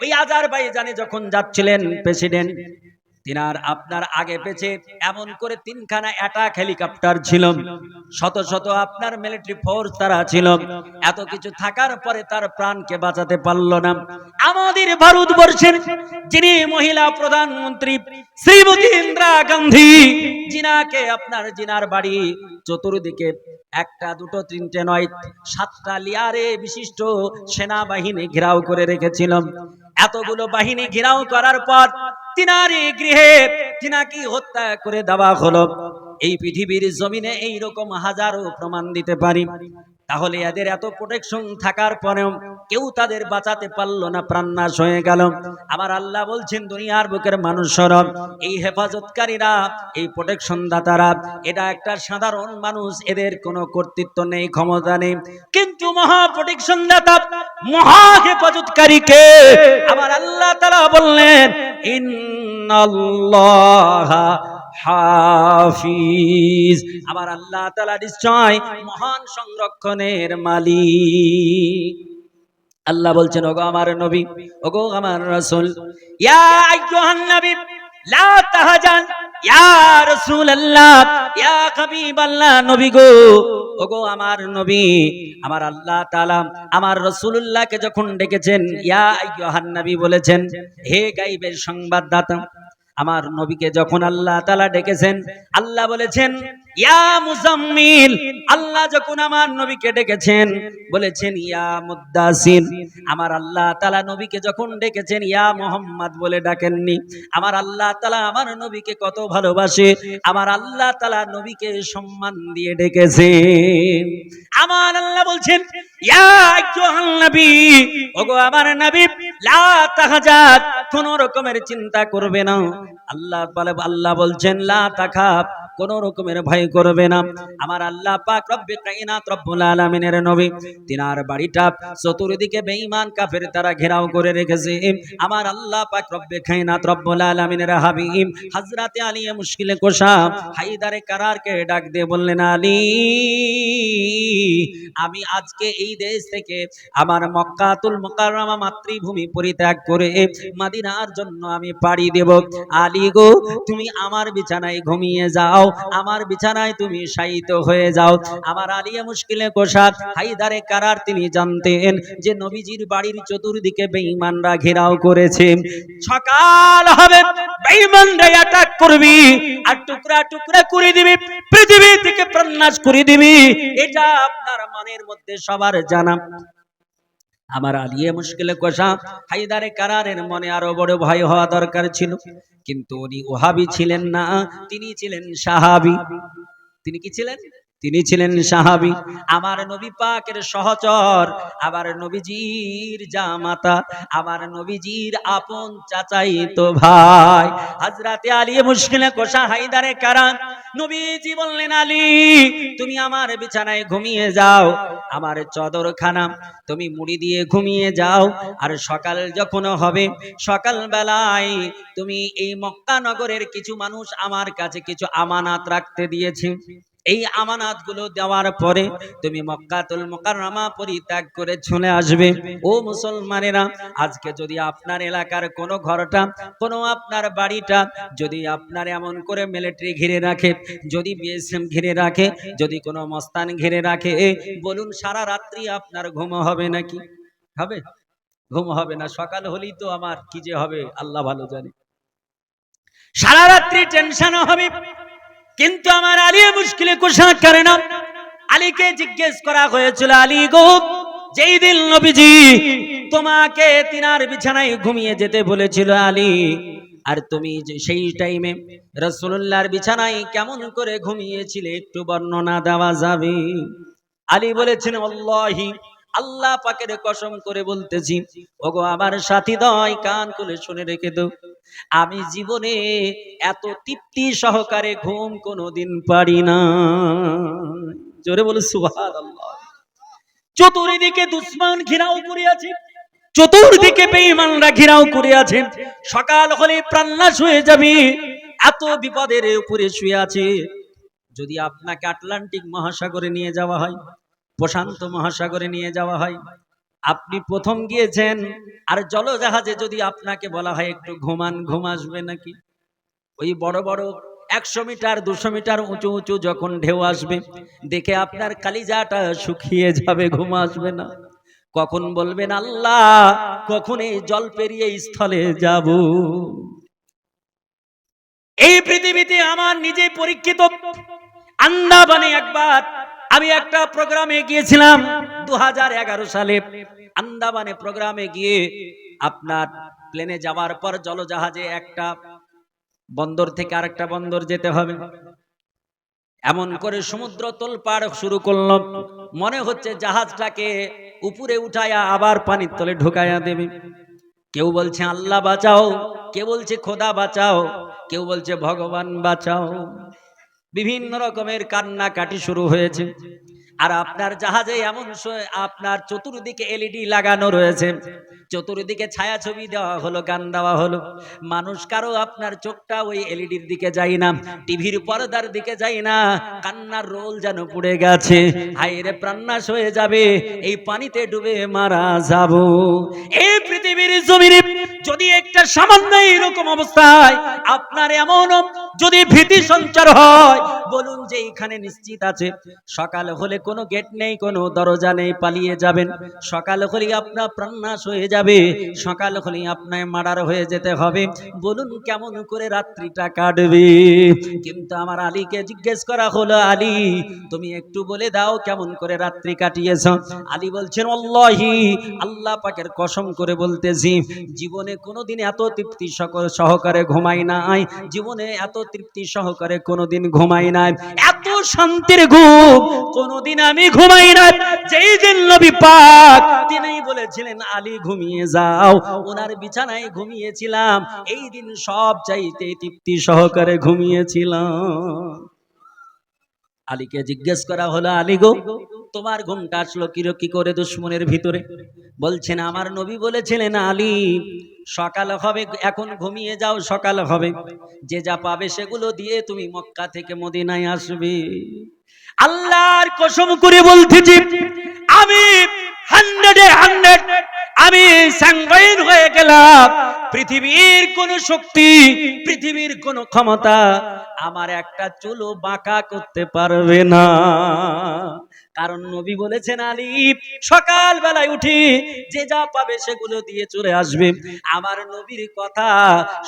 ওই আজারবাইজানে যখন যাচ্ছিলেন প্রেসিডেন্ট, তিনার আপনার আগে পেছে এমন করে তিনখানা অ্যাটাক হেলিকপ্টার ছিল, শত শত আপনার মিলিটারি ফোর্স তারা ছিল। এত কিছু থাকার পরে তার প্রাণকে বাঁচাতে পারলো না। আমাদের ভারতবর্ষের যিনি মহিলা প্রধানমন্ত্রী শ্রীমতী ইন্দিরা গান্ধী, জিনাকে আপনার জিনার বাড়ি চতুর্দিকে একটা দুটো তিনটে নয় 7টা লেয়ারে বিশিষ্ট সেনাবাহিনী ঘেরাও করে রেখেছিল। এতগুলো বাহিনী ঘেরাও করার পর তিনারি গৃহে তিনাকে হত্যা করে দেওয়া হলো। এই পৃথিবীর জমিনে এইরকম হাজারো প্রমাণ দিতে পারি। তাহলে এদের এত প্রোটেকশন থাকার পরেও কেউ তাদের বাঁচাতে পারলো না, প্রাণনাশ হয়ে গেল। আমার আল্লাহ বলছেন দুনিয়ার বুকের মানুষরা, এই হেফাজতকারীরা, এই প্রোটেকশন দাতারা, এটা একটা সাধারণ মানুষ, এদের কোনো কর্তৃত্ব নেই, ক্ষমতা নেই, কিন্তু মহা প্রোটেকশন দাতা, মহা হেফাজতকারীকে আমার আল্লাহ তাআলা বললেন ইন্নাল্লাহা হাফিজ, আমার আল্লাহ তাআলা নিশ্চয় মহান সংরক্ষণের মালিক। আল্লাহ বলছেন ওগো আমার নবী, ওগো আমার রাসূল, ইয়া আইয়ুহান নবী লা তাহজান, ইয়া রাসূলুল্লাহ, ইয়া হাবিবাল্লাহ, নবী গো, ওগো আমার নবী, আমার আল্লাহ তাআলা আমার রাসূলুল্লাহকে যখন ডেকেছেন ইয়া আইয়ুহান নবী বলেছেন, হে গায়বের সংবাদদাতা, আমার নবীকে যখন আল্লাহ তাআলা ডেকেছেন, আল্লাহ বলেছেন ইয়া মুজাম্মিল, আল্লাহ যখন আমার নবীকে ডেকেছেন বলেছেন ইয়া মুদ্দাসির, আমার আল্লাহ তাআলা নবীকে যখন ডেকেছেন ইয়া মুহাম্মদ বলে ডাকেননি। আমার আল্লাহ তাআলা আমার নবীকে কত ভালোবাসে, আমার আল্লাহ তাআলা নবীকে সম্মান দিয়ে ডেকেছেন। আমার আল্লাহ বলছেন ইয়া আইয়ুহান নবী, ওগো আমার নবী, লা তাহজান, কোন রকমের চিন্তা করবে না। আল্লাহ বলছেন লা তাখাফ, কোন রকমের ভয় করবে না। আমার আল্লাহ পাক রব্বে কায়নাত রব্বুল আলামিনের নবী, তিনার বাড়িটা চতুর্দিকে বেঈমান কাফের তারা ঘেরাও করে রেখেছে। আমার আল্লাহ পাক রব্বে কায়নাত রব্বুল আলামিনের হাবিব হযরতে আলী মুশকিলে কোশা হায়দারে কারারকে ডাক দিয়ে বললেন, আলী, আমি আজকে এই দেশ থেকে আমার মক্কাতুল মুকাররমা মাতৃভূমি পরিত্যাগ করে মদিনার জন্য আমি পাড়ি দেব। আলী গো, তুমি আমার বিছানায় ঘুমিয়ে যাও, আমার বিছানায় তুমি শায়িত হয়ে যাও। আমার আলিয়া মুশকিলে কোশা হায়দারে কারার তিনি জানতেন যে নবীজির বাড়ির চতুর্দিকে বেঈমানরা ঘেরাও করেছে, সকাল হবে বেঈমানরা অ্যাটাক করবি আর টুকরা টুকরা করে দিবি, পৃথিবী থেকে প্রাণনাশ করে দিবি। এটা আপনার মনের মধ্যে সবার জানা। আমার আলিয়া মুশকিলে কোশা হায়দারে কারারের মনে আরো বড় ভয় হওয়া দরকার ছিল, কিন্তু উনি ওহাবি ছিলেন না, তিনি ছিলেন সাহাবী। তিনি কি ছিলেন? তিনি ছিলেন সাহাবী। আমার নবী পাকের সহচর, আবার নবীজির জামাতা, আমার নবীজির আপন চাচাইতো ভাই হযরতে আলী মুশকিলে কোশা হায়দারে কারার। নবীজি বললেন, আলী, তুমি আমার বিছানায় ঘুমিয়ে যাও, আমার চাদরখানা তুমি মুড়ি দিয়ে ঘুমিয়ে যাও, আর সকাল যখন হবে, সকাল বেলায় তুমি এই মক্কা নগরের কিছু মানুষ আমার কাছে কিছু আমানত রাখতে দিয়েছে, এই আমানাতগুলো দেওয়ার পরে তুমি মক্কাতুল মুকাররমা পরিত্যাগ করে চলে আসবে। ও মুসলমানেরা, আজকে যদি আপনার এলাকার কোনো ঘরটা, কোনো আপনার বাড়িটা যদি আপনার এমন করে মিলিটারি ঘিরে রাখে, যদি বিএসএফ ঘিরে রাখে, যদি কোনো মস্তান ঘিরে রাখে, বলুন সারা রাত্রি আপনার ঘুম হবে নাকি? হবে? ঘুম হবে না। সকাল হলেই তো আমার কি যে হবে আল্লাহ ভালো জানে। সারা রাত্রি টেনশন হবে। কিন্তু আমার আলী মুশকিলে কুশা করে না। আলীকে জিজ্ঞেস করা হয়েছিল, আলী গো, যেই দিন নবীজি তোমাকে তিনার বিছানায় ঘুমিয়ে যেতে বলেছিল আলী, আর তুমি যে সেই টাইমে রাসূলুল্লাহর বিছানায় কেমন করে ঘুমিয়েছিলে একটু বর্ণনা দেওয়া যাবে? আলী বলেছেন, আল্লাহি, আল্লাহ পাকের কসম করে বলতেছি, ওগো আমার সাথী দয়, কান খুলে শুনে রেখে দাও, আমি জীবনে এত তৃপ্তি সহকারে ঘুম কোনোদিন পারি না। জোরে বলে সুবহানাল্লাহ। চতুর্দিকে দুশমন ঘিরাও করে আছে, চতুর্দিকে বেঈমানরা ঘিরাও করে আছে, সকাল হলে প্রাণনাশ হয়ে যাবে, এত বিপদের উপরে শুয়ে আছে। যদি আপনাকে আটলান্টিক মহাসাগরে নিয়ে যাওয়া হয়, প্রশান্ত মহাসাগরে নিয়ে যাওয়া হয়, আপনি প্রথম গিয়েছেন, আর জলজাহাজে যদি আপনাকে বলা হয় একটু ঘুমান, ঘুম আসবে নাকি? ওই বড় বড় 100 মিটার 200 মিটার উঁচু উঁচু যখন ঢেউ আসবে, দেখে আপনার কালিজাটা শুকিয়ে যাবে, ঘুম আসবে না। কখন বলবেন আল্লাহ, কখন এই জল পেরিয়ে স্থলে যাব? এই পৃথিবীতে আমার নিজে পরীক্ষিত। আন্দামানে একবার আমি একটা প্রোগ্রামে গিয়েছিলাম 2011 সালে। আন্দামানে প্রোগ্রামে গিয়ে আপনার প্লেনে যাওয়ার পর জলজাহাজে একটা বন্দর থেকে আরেকটা বন্দর যেতে হবে। এমন করে সমুদ্র তোলপাড় শুরু করলাম, মনে হচ্ছে জাহাজটাকে উপরে উঠায়া আবার পানির তলে ঢুকায়া দেবে। কেউ বলছে আল্লাহ বাঁচাও, কেউ বলছে খোদা বাঁচাও, কেউ বলছে ভগবান বাঁচাও। বিভিন্ন রকমের কান্নাকাটি শুরু হয়েছে। আর আপনার জাহাজে এমন আপনার চতুর্দিকে এলইডি লাগানো রয়েছে, চতুর্দিকে ছায়াছবি দেওয়া হলো, গান দেওয়া হলো। মানুষ কারো আপনার চোখটা ওই এলইডির দিকে যায় না, টিভির পর্দার দিকে যায় না, কান্নার রোল যেন পুড়ে গেছে। হায় রে, প্রাণনাশ হয়ে যাবে, এই পানিতে ডুবে মারা যাব। এই পৃথিবীর জমিনে যদি একটা সামান্য এরকম অবস্থায় আপনার এমন যদি ভীতি সঞ্চার হয়, বলুন যে এখানে নিশ্চিত আছে সকাল হলে কোনো গেট নেই, কোনো দরজা নেই, পালিয়ে যাবেন। সকাল হলে আপনার প্রাণনাশ হয়ে যাবে, সকাল হলে আপনার মার্ডার হয়ে যেতে হবে। বলুন কেমন করে রাত্রিটা কাটবে? কিন্তু আমার আলীকে জিজ্ঞেস করা হলো, আলী তুমি একটু বলে দাও কেমন করে রাত্রি কাটিয়েছ? আলী বলছেন, আল্লাহি, আল্লাহ পাকের কসম করে বলতেছি, জীবনে কোনোদিন এত তৃপ্তি সহকারে ঘুমাই নাই, জীবনে এত তৃপ্তি সহকারে কোনোদিন ঘুমাই নাই, এত শান্তির ঘুম কোনোদিন আমি ঘুমাই নাই। যেই দিন নবী পাক তিনি বলেছিলেন আলী ঘুমিয়ে যাও, ওনার বিছানায় ঘুমিয়েছিলাম, এই দিন সব চাইতে তৃপ্তি সহকারে ঘুমিয়েছিলাম। আলীকে জিজ্ঞেস করা হলো, আলী গো, তোমার ঘুমটা আসলো কি করে দুশ্মনের ভিতরে? বলছেন আমার নবী বলেছিলেন, আলী সকাল হবে, এখন ঘুমিয়ে যাও, সকাল হবে, যে যা পাবে সেগুলো দিয়ে তুমি মক্কা থেকে মদিনায় আসবে। আল্লাহর কসম করে বলতেছি, আমি 100 আমি সাংবাদিক হয়ে গেলাম। পৃথিবীর কোন শক্তি, পৃথিবীর কোন ক্ষমতা আমার একটা চুলও বাঁকা করতে পারবে না। কারণ নবী বলেছেন, আলী সকাল বেলায় উঠি যে যা পাবে সেগুলো দিয়ে চলে আসবে। আমার নবীর কথা,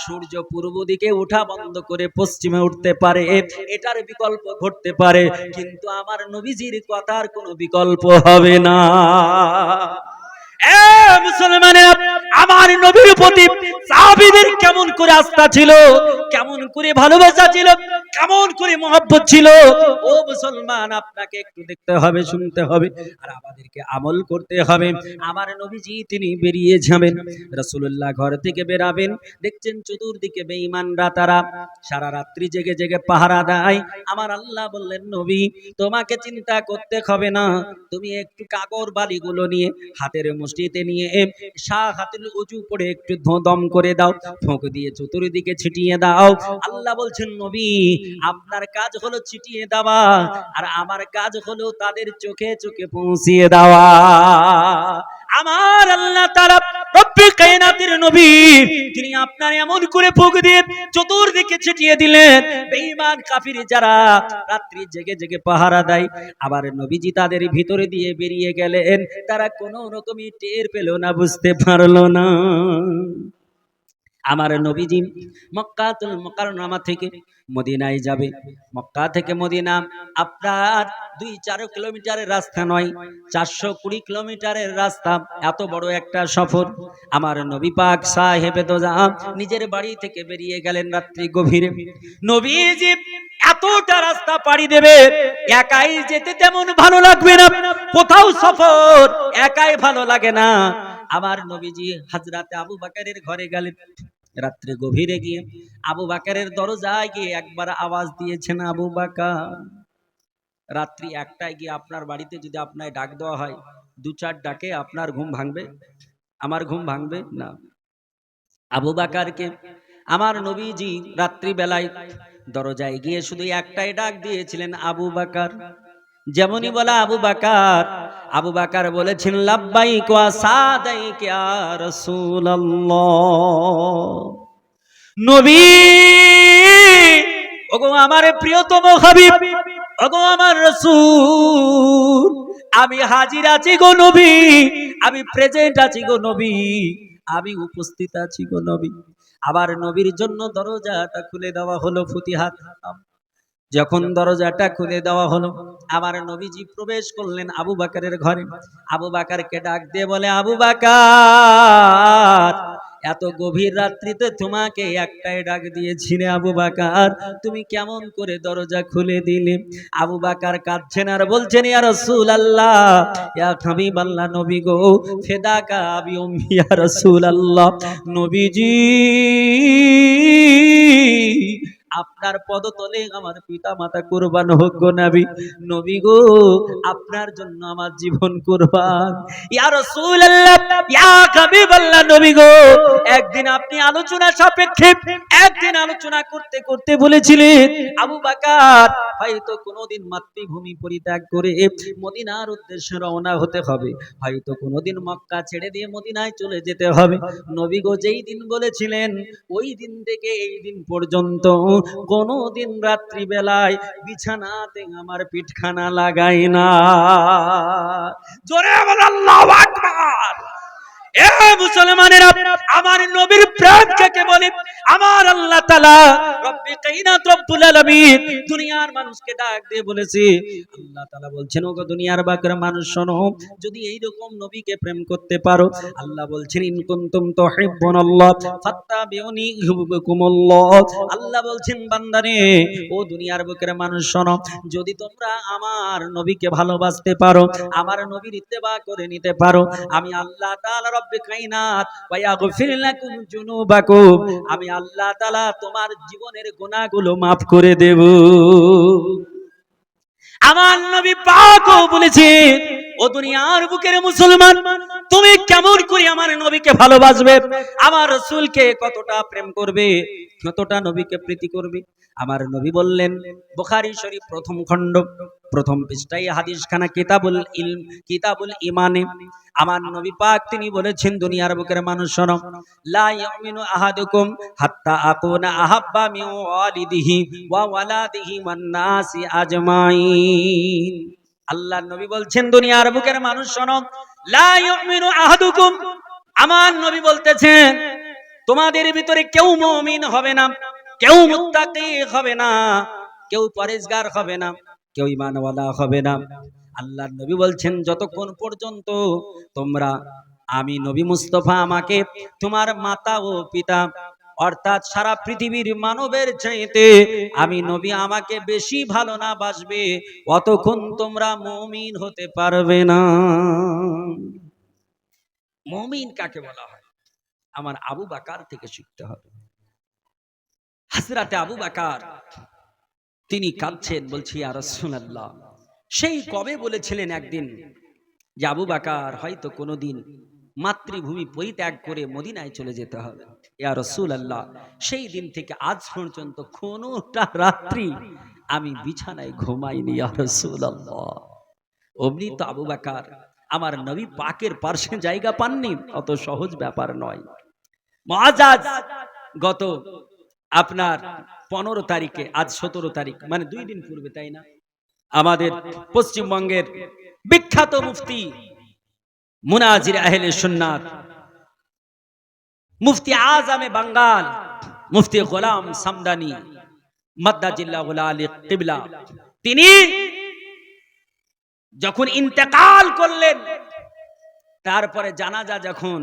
সূর্য পূর্ব দিকে ওঠা বন্ধ করে পশ্চিমে উঠতে পারে, এটার বিকল্প ঘটতে পারে, কিন্তু আমার নবীজির কথার কোনো বিকল্প হবে না। মুসলমানেরা, আমার নবীর প্রতি সাহাবীদের কেমন করে আস্থা ছিল, কেমন করে ভালোবাসা ছিল, কেমন করে মহব্বত ছিল। ও মুসলমান, আপনাকে একটু দেখতে হবে, শুনতে হবে, আর আমাদেরকে আমল করতে হবে। আমার নবীজি তিনি বেরিয়ে যাবেন, রাসূলুল্লাহ ঘর থেকে বেরাবেন, দেখছেন চতুর্দিকে বেঈমানরা তারা সারা রাত্রি জেগে জেগে পাহারা দেয়। আমার আল্লাহ বললেন, নবী তোমাকে চিন্তা করতে হবে না, তুমি একটু কাগর বালিগুলো নিয়ে হাতের মুষ্টিতে নিয়ে হাতের উঁচু করে একটু দম করে দাও, ফোঁক দিয়ে চতুর্দিকে ছিটিয়ে দাও। আল্লাহ বলছেন, নবী আপনার কাজ হলো ছিটিয়ে দেওয়া, আর আমার কাজ হলো তাদের চোখে চোখে পৌঁছিয়ে দেওয়া। আমার আল্লাহ তাআলা রব্বুল কায়নাতের নবী, তিনি আপনার এমন করে ফুঁক দিয়ে চতুর্দিকে ছিটিয়ে দিলেন, বেঈমান কাফির যারা রাত্রি জেগে জেগে পাহারা দেয়, আবার নবীজি তাদের ভিতরে দিয়ে বেরিয়ে গেলেন, তারা কোনো রকমই টের পেল না, বুঝতে পারলো না। আমার নবীজি মক্কাতুল মুকাররমা থেকে মদিনায় যাবে। মক্কা থেকে মদিনা আপনার 2-4 কিলোমিটারের রাস্তা নয়, 420 কিলোমিটারের রাস্তা। এত বড় একটা সফর। আমার নবী পাক সাহেবে দোজা নিজের বাড়ি থেকে বেরিয়ে গেলেন রাত্রি গভীরে। নবীজি এতটা রাস্তা পাড়ি দেবে, একাই যেতে তেমন ভালো লাগবে না। কোথাও সফর একাই ভালো লাগে না। আমার নবীজি হযরতে আবু বকরের ঘরে গেলেন। রাত্রে গভীরে গিয়ে আবু বকরের দরজায় গিয়ে একবার আওয়াজ দিয়েছেন, আবু বকর। রাত্রি 1টায় গিয়ে আপনার বাড়িতে যদি আপনায় ডাক দেওয়া হয়, 2-4 ডাকে আপনার ঘুম ভাঙবে? আমার ঘুম ভাঙবে না। আবু বকরকে আমার নবীজি রাত্রি বেলায় দরজায় গিয়ে শুধু একটাই ডাক দিয়েছিলেন, আবু বকর। যেমনই বলা আবু বকর, আবু বকর বলেছেন, লাব্বাইক ওয়া সাদাইক ইয়া রাসূলুল্লাহ। নবী, ওগো আমার প্রিয়তম হাবিব, ওগো আমার রাসূল, আমি হাজির আছি গো নবী, আমি প্রেজেন্ট আছি গো নবী, আমি উপস্থিত আছি গো নবী। আবার নবীর জন্য দরজাটা খুলে দেওয়া হলো, ফুতিহাত। যখন দরজাটা খুলে দেওয়া হলো, আমার নবীজি প্রবেশ করলেন আবু বকরের ঘরে। আবু বকরকে ডাক দিয়ে বলে, আবু বকর, এত গভীর রাত্রিতে তোমাকে একটাই ডাক দিয়েছি রে আবু বকর, তুমি কেমন করে দরজা খুলে দিলে? আবু বকর কাঁদছেন আর বলছেন, ইয়া রাসূলুল্লাহ, ইয়া হাবিবাল্লাহ, নবী গো, ফিদাকা আবি উম্মি ইয়া রাসূলুল্লাহ, নবীজি আপনার পদতলে আমার পিতা মাতা কুরবান হোক গো নবী। নবী গো, আপনার জন্য আমার জীবন কুরবান। ইয়া রাসূলুল্লাহ, ইয়া হাবিবাল্লাহ, নবী গো, একদিন আপনি আলোচনা সাপেক্ষে একদিন আলোচনা করতে করতে বলেছিলেন, আবু বকর, হয়তো কোনোদিন মাতৃভূমি পরিত্যাগ করে মদিনার উদ্দেশ্যে রওনা হতে হবে, হয়তো কোনোদিন মক্কা ছেড়ে দিয়ে মদিনায় চলে যেতে হবে। নবী গো, যেই দিন বলেছিলেন ওই দিন থেকে এই দিন পর্যন্ত কোনদিন রাত্রি বেলায় বিছানাতে আমার পিঠখানা লাগাই না। জোরে বল আল্লাহু আকবার। এ মুসলমানেরা, আমার নবীর প্রেম কাকে বলে? আমার আল্লাহ তাআলা রব্বে কায়নাত রব্বুল আলামিন দুনিয়ার মানুষকে ডাক দিয়ে বলেছে, আল্লাহ তাআলা বলছেন, ওগো দুনিয়ার বাকের মানুষ শোনো, যদি এই রকম নবীকে প্রেম করতে পারো, আল্লাহ বলছেন, ইন কুনতুম তুহিব্বুনাল্লাহ ফাত্তাবিউনি ইউহিব্বুকুমুল্লাহ। আল্লাহ বলছেন, বান্দারে, ও দুনিয়ার বুকের মানুষ শোনো, যদি তোমরা আমার নবীকে ভালোবাসতে পারো, আমার নবীর ইত্তেবা করে নিতে পারো, আমি আল্লাহ তাআলা রব্বে কায়নাত ওয়া ইয়াগফির লাকুম যুনুবাকুম, আমি আল্লাহ তাআলা তোমার জীবনের গুনাহগুলো maaf করে দেব। আমার নবী পাকও বলেছেন, ও দুনিয়ার বুকের মুসলমান, তুমি কেমন করে আমার নবীকে ভালোবাসবে, আমার রাসূলকে কতটা প্রেম করবে, কতটা নবীকে প্রীতি করবে? আমার নবী বললেন, বুখারী শরীফ প্রথম খণ্ড প্রথম পৃষ্ঠায় হাদিসখানা কিতাবুল ইলম কিতাবুল ঈমানে আমার নবী পাক তিনি বলেছেন, দুনিয়ার বুকের মানুষ শোনো, লা ইউমিনু আহাদুকুম হাত্তা আকুনা আহাব্বা মিন ওয়ালিদিহি ওয়া ওয়ালাদিহি ওয়ান নাসি আজমাইন। আল্লাহর নবী বলছেন, দুনিয়ার বুকের মানুষ শোনো, লা ইউমিনু আহাদুকুম, আমার নবী বলতেছেন, তোমাদের ভিতরে কেউ মুমিন হবে না, কেউ মুত্তাকি হবে না, কেউ পরেজগার হবে না, কেউ ঈমানওয়ালা হবে না। আল্লাহর নবী বলছেন, যতক্ষণ পর্যন্ত তোমরা আমি নবী মুস্তাফা আমাকে তোমার মাতা ও পিতা অর্থাৎ সারা পৃথিবীর মানবের চাইতে আমি নবী আমাকে বেশি ভালো না বাসবে, অতক্ষণ তোমরা মুমিন হতে পারবে না। মুমিন কাকে বলা হয়? আমার আবু বকর থেকে শিখতে হবে। হযরতে আবু বকর তিনি কাঁদছেন, বলছি, ইয়া রাসূলুল্লাহ, সেই কবে বলেছিলেন একদিন যে আবু বকর হয়তো কোনোদিন মাতৃভূমি পরিত্যাগ করে মদিনায় চলে যেতে হবে। ইয়া রাসূলুল্লাহ, সেই দিন থেকে আজ পর্যন্ত কোনোটা রাত্রি আমি বিছানায় ঘুমাইনি ইয়া রাসূলুল্লাহ। অমনি তো আবু বকর আমার নবী পাকের পার্শ্বে জায়গা পাননি, অত সহজ ব্যাপার নয়। মুআজ্জাজ গত আপনার 15 তারিখে, আজ 17 তারিখ, মানে 2 দিন পূর্বে, তাই না, আমাদের পশ্চিমবঙ্গের বিখ্যাত মুফতি মুনাজির আহলে সুন্নাত, মুফতি আজমে বাঙ্গাল, মুফতি গোলাম সামদানি মাদ্দাজিল্লাহুল আলী কিবলা, তিনি যখন ইন্তেকাল করলেন, তারপরে জানাজা যখন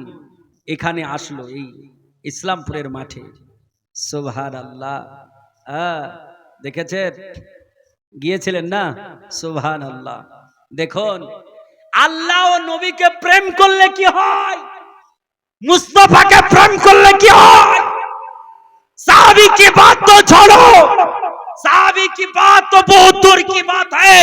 এখানে আসলো এই ইসলামপুরের মাঠে, সুবহানাল্লাহ, দেখেছেন, গিয়েছিলেন না? সুবহানাল্লাহ। দেখুন, আল্লাহ ও নবীকে প্রেম করলে কি হয়, मुस्तफा प्रेम करले की साहबी की बात तो छोड़ो, साहबी की बात तो बहुत दूर की बात है।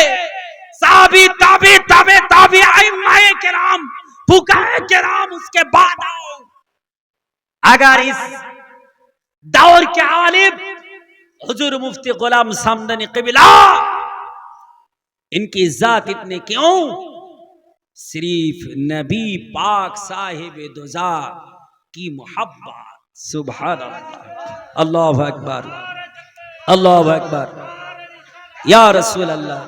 साहबी ताबी ताबे ताबी आइम्माए किराम फुकाए किराम उसके बाद आओ। अगर इस दौर के आलिम हुजूर मुफ्ती गुलाम सामदानी क़िबला, इनकी इज्जत इतने क्यों? सिर्फ नबी पाक साहिब दुजा की मोहब्बत। सुभान अल्लाह, अल्लाहु अकबर, अल्लाहु अकबर, या रसूल अल्लाह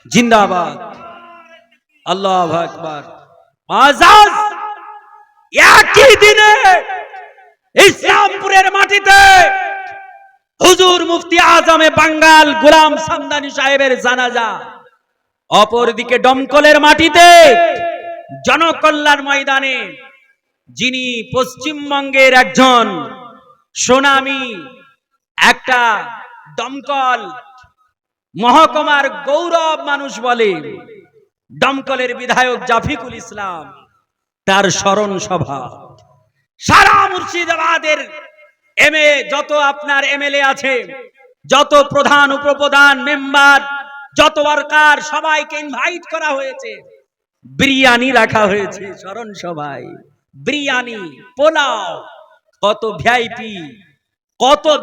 जिंदाबाद, अल्लाहु अकबर। आजाद एक ही दिन इस्लामपुरेर माटीते हुजूर मुफ्ती आजमे बंगाल गुलाम सामदानी साहेबेर জানাজা, অপরদিকে দমকলের মাটিতে জনকল্যাণ ময়দানে যিনি পশ্চিমবঙ্গের একজন সুনামী একটা দমকল মহকুমার গৌরব মানুষ বলে, দমকলের বিধায়ক জাফিকুল ইসলাম, তার স্মরণ সভা সারা মুর্শিদাবাদের যত আপনার এমএলএ আছে, যত প্রধান উপপ্রধান মেম্বার, যত ওয়ার্কার, সবাইকে ইনভাইট করা হয়েছে, বিরিয়ানি রাখা হয়েছে স্মরণ সভায়, বিরিয়ানি, পোলাও, কত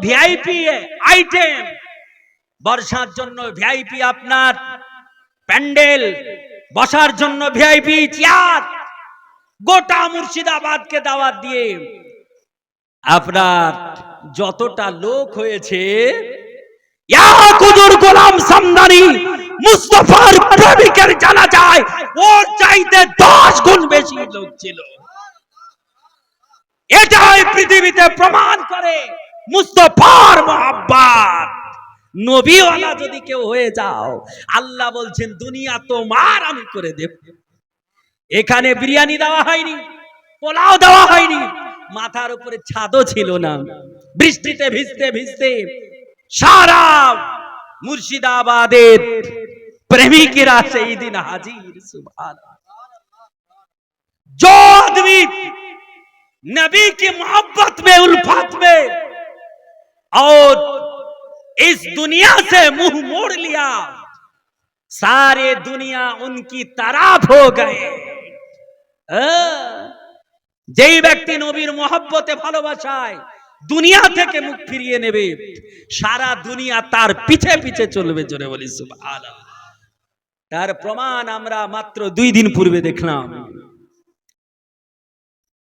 ভিআইপি আইটেম, বর্ষার জন্য ভিআইপি আপনার প্যান্ডেল, বসার জন্য ভিআইপি চেয়ার, গোটা মুর্শিদাবাদকে দাওয়াত দিয়ে আপনার যতটা লোক হয়েছে, হুজুর গোলাম সামদানি মুস্তাফার প্রেমিকের জানাজায় ওর চাইতে 10 গুণ বেশি লোক ছিল। এটাই পৃথিবীতে প্রমাণ করে মুস্তাফার মোহাব্বত। নবীওয়ালা যদি কেউ হয়ে যাও, আল্লাহ বলছেন দুনিয়া তোমার আমি করে দেব। এখানে বিরিয়ানি দেওয়া হয়নি, পোলাও দেওয়া হয়নি, মাথার উপরে ছাদও ছিল না, বৃষ্টিতে ভিজতে ভিজতে সারা মুর্শিদাবাদের प्रेमिकेरा সেই দিন हाजिर। सुभान जो आदमी नबी की मोहब्बत में, उल्फत में और इस दुनिया से मुंह मोड़ लिया, सारे दुनिया उनकी तरफ हो गए। যেই ব্যক্তি নবীর মহব্বতে ভালোবাসায় দুনিয়া থেকে মুখ ফিরিয়ে নেবে, সারা দুনিয়া তার পিছে পিছে চলবে। জোরে বলি সুবহানাল্লাহ। তার প্রমাণ আমরা মাত্র 2 দিন পূর্বে দেখলাম।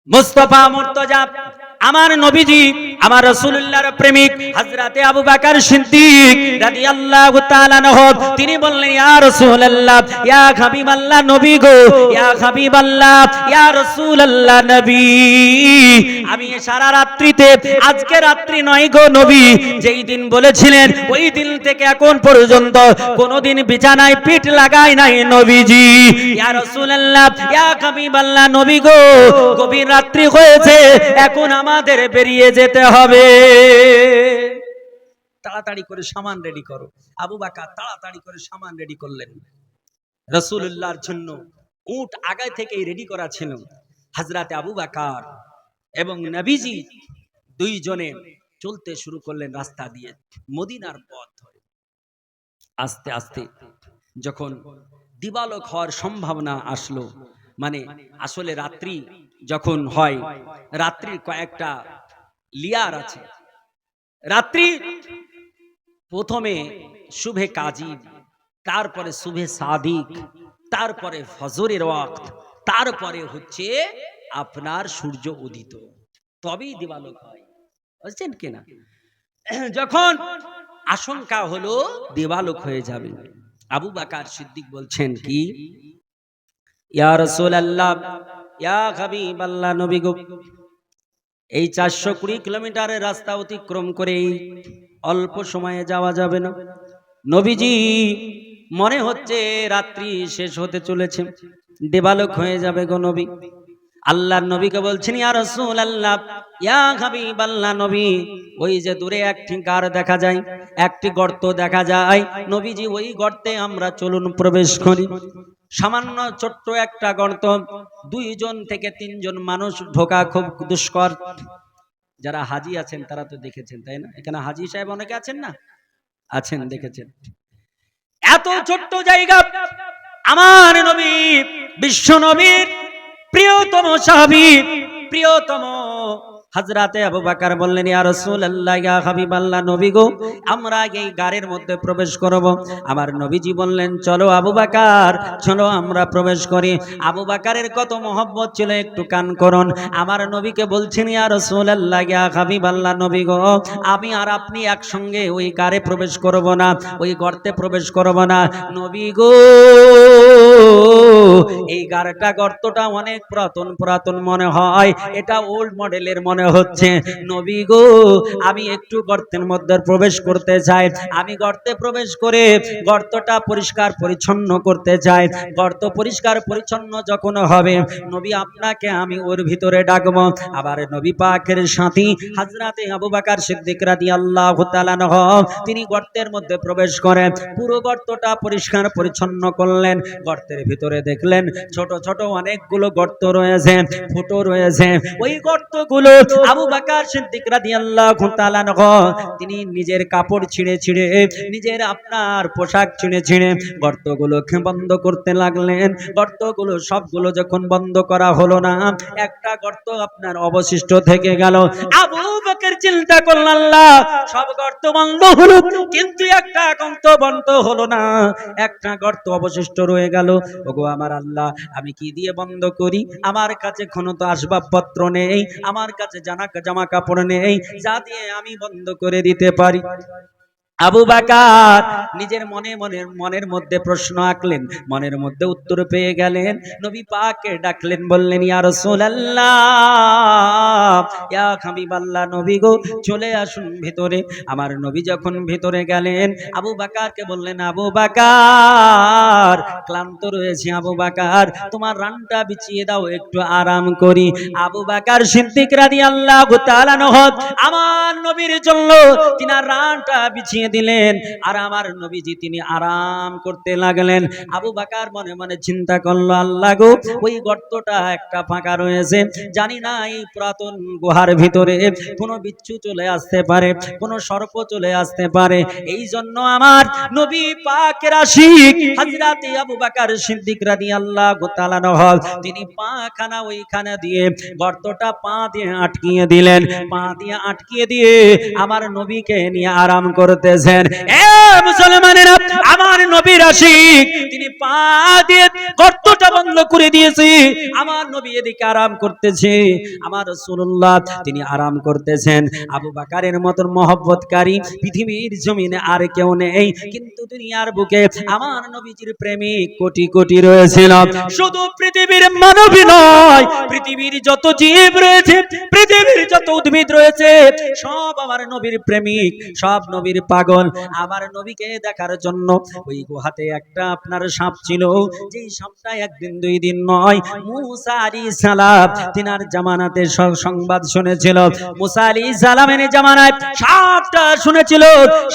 মুস্তাফা মুর্তজা আমার নবীজি, আমার রাসূলুল্লাহর প্রেমিক হযরতে আবু বকর সিদ্দিক রাদিয়াল্লাহু তাআলা আনহু, তিনি বললেন, ইয়া রাসূলুল্লাহ, ইয়া হাবিবাল্লাহ নবী গো, ইয়া হাবিবাল্লাহ, ইয়া রাসূলুল্লাহ নবী, আমি সারা রাত্রিতে, আজকে রাত্রি নয় গো নবী, যেই দিন বলেছিলেন ওই দিন থেকে এখন পর্যন্ত কোনোদিন বিছানায় পিঠ লাগাই নাই নবীজি। ইয়া রাসূলুল্লাহ, ইয়া হাবিবাল্লাহ নবী গো, গভীর রাত্রি হয়েছে, এখন আমাদের বেরিয়ে যেতে হবে, তাড়াতাড়ি করে সামান রেডি করো। আবু বকর তাড়াতাড়ি করে সামান রেডি করলেন। রাসূলুল্লাহর জন্য উট আগে থেকেই রেডি করা ছিল। হযরতে আবু বকর এবং নবীজি দুইজনে চলতে শুরু করলেন রাস্তা দিয়ে, মদিনার পথ ধরে। আস্তে আস্তে যখন দিবালোক হওয়ার সম্ভাবনা আসলো, মানে আসলে রাত্রি যখন হয়, রাত্রির কয়েকটা লিয়ার আছে। রাত্রি প্রথমে শুভে কাজী, তারপরে শুভে সাদিক, তারপরে ফজরের ওয়াক্ত, তারপরে হচ্ছে আপনার সূর্য উদিত, তবেই দিবালোক হয়। বুঝছেন কিনা? যখন আশঙ্কা হলো দিবালোক হয়ে যাবে, আবু বকর সিদ্দিক বলছেন কি, ইয়া রাসূলুল্লাহ, ইয়া হাবিবাল্লাহ, নবী গো, এই 420 কিলোমিটারের রাস্তা অতিক্রম করে এই অল্প সময়ে যাওয়া যাবে না। নবীজি, মনে হচ্ছে রাত্রি শেষ হতে চলেছে, দিবালোক হয়ে যাবে গো নবী। আল্লাহর নবীকে বলছেন, ইয়া রাসূলুল্লাহ, ইয়া হাবিবাল্লাহ, নবী, ওই যে দূরে একটি গার দেখা যায়, একটি গর্ত দেখা যায়, নবীজি ওই গর্তে আমরা চলুন প্রবেশ করি। সামান্য ছোট্ট একটা গর্ত, 2 জন থেকে 3 জন মানুষ ঢোকা খুব দুষ্কর। যারা হাজি আছেন তারা তো দেখেছেন, তাই না? এখানে হাজি সাহেব অনেকে আছেন না? আছেন, দেখেছেন। এত ছোট্ট জায়গা, আমার নবী, বিশ্ব নবীর প্রিয়তম সাহাবী, প্রিয়তম হযরতে আবু বকর বললেন, ইয়া রাসূলুল্লাহ, ইয়া হাবিবাল্লাহ, নবী গো, আমরা এই গাড়ির মধ্যে প্রবেশ করব। আমার নবীজি বললেন, চলো আবু বকর, চলো আমরা প্রবেশ করি। আবু বকরের কত মহব্বত ছিল, একটু কান করুন। আমার নবীকে বলছেন, ইয়া রাসূলুল্লাহ, ইয়া হাবিবাল্লাহ, নবী গো, আমি আর আপনি একসঙ্গে ওই গাড়ে প্রবেশ করব না, ওই গর্তে প্রবেশ করব না। নবী গো, এই গর্তটা অনেক পুরাতন মনে হয়, এটা ওল্ড মডেলের মনে হচ্ছে। নবী গো, আমি একটু গর্তের মধ্যে প্রবেশ করতে চাই। আমি গর্তে প্রবেশ করে গর্তটা পরিষ্কার পরিচ্ছন্ন করতে চাই। গর্ত পরিষ্কার পরিচ্ছন্ন যখন হবে, নবী আপনাকে আমি ওর ভিতরে ডাকবো। আবার নবী পাকের সাথী হযরতে আবু বকর সিদ্দিক রাদিয়াল্লাহু তাআলা আনহু, তিনি গর্তের মধ্যে প্রবেশ করেন, পুরো গর্তটা পরিষ্কার পরিচ্ছন্ন করলেন। গর্তের ভিতরে দেখলেন ছোট ছোট অনেকগুলো গর্ত রয়েছে, ফুটো রয়েছে। ওই গর্তগুলো আবু বকর সিদ্দিক রাদিয়াল্লাহু তাআলা আনহু, তিনি নিজের কাপড় ছিঁড়ে ছিঁড়ে, নিজের আপনার পোশাক ছিঁড়ে ছিঁড়ে গর্তগুলোকে বন্ধ করতে লাগলেন। গর্তগুলো সবগুলো যখন বন্ধ করা হলো না, একটা গর্ত আপনার অবশিষ্ট থেকে গেল। আবু বকর চিন্তা করলেন, আল্লাহ, সব গর্ত বন্ধ হলো কিন্তু একটা গর্ত বন্ধ হলো না, একটা গর্ত অবশিষ্ট রয়ে গেল। ওগো আমার আল্লাহ, আমি কি দিয়ে বন্ধ করি? আমার কাছে কোনো তো আসবাবপত্র নেই, আমার কাছে জামা কাপড় নেই যা দিয়ে আমি বন্ধ করে দিতে পারি। আবু বকর নিজের মনের মধ্যে প্রশ্ন আঁকলেন, মনের মধ্যে উত্তর পেয়ে গেলেন। নবী পাককে ডাকলেন, বললেন, ইয়া রাসূলুল্লাহ, ইয়া হাবিবাল্লাহ, নবী গো, চলে আসুন ভিতরে। আমার নবী যখন ভিতরে গেলেন, আবু বকরকে বললেন, আবু বকর, ক্লান্ত রয়েছে আবু বকর, তোমার রানটা বিছিয়ে দাও, একটু আরাম করি। আবু বকর সিদ্দিক রাদিয়াল্লাহু তাআলা আনহু আমার নবীর জন্য তিনার রানটা বিছিয়ে দিলেন, আর আমার নবীজি তিনি আরাম করতে লাগলেন। আবু বকর মনে মনে চিন্তা করলো, আল্লাহ গো, ওই গর্তটা একটা ফাঁকা রয়েছে, জানি না এই পুরাতন গুহার ভিতরে কোনো বিচ্ছু চলে আসতে পারে, কোনো সর্প চলে আসতে পারে। এই জন্য আমার নবী পাকের আশিক হযরতে আবু বকর সিদ্দিক রাদিয়াল্লাহু তাআলা আনহু, তিনি পাখানা ওইখানে দিয়ে গর্তটা পা দিয়ে আটকিয়ে দিলেন। পা দিয়ে আটকিয়ে দিয়ে আমার নবীকে নিয়ে আরাম করতেছেন। এ মুসলমানেরা, আমার নবীর আশিক, তিনি পা দিয়ে গর্তটা বন্ধ করে দিয়েছে, আমার নবী এদিকে আরাম করতেছে, আমার রাসূলুল্লাহ তিনি আরাম করতেছেন। আবু বকরের মতন মহব্বতকারী পৃথিবীর জমিনে আর কেউ নেই, কিন্তু দুনিয়ার বুকে আমার নবীজির প্রেমিক কোটি কোটি রয়েছিল। শুধু পৃথিবীর মানবই নয়, পৃথিবীর যত জীব রয়েছে, পৃথিবীর যত উদ্ভিদ রয়েছে, সব আমার নবীর প্রেমিক, সব নবীর পাগল। আমার নবীকে দেখার জন্য ওই গুহাতে একটা আপনার সাপ ছিল, যেই সাপটা একদিন দুই দিন নয়, মুসা আলাইহিস সালাম তিনার জামানাতে সংবাদ শুনেছিল। মুসা আলাইহিস সালামের জামানায় সাপটা শুনেছিল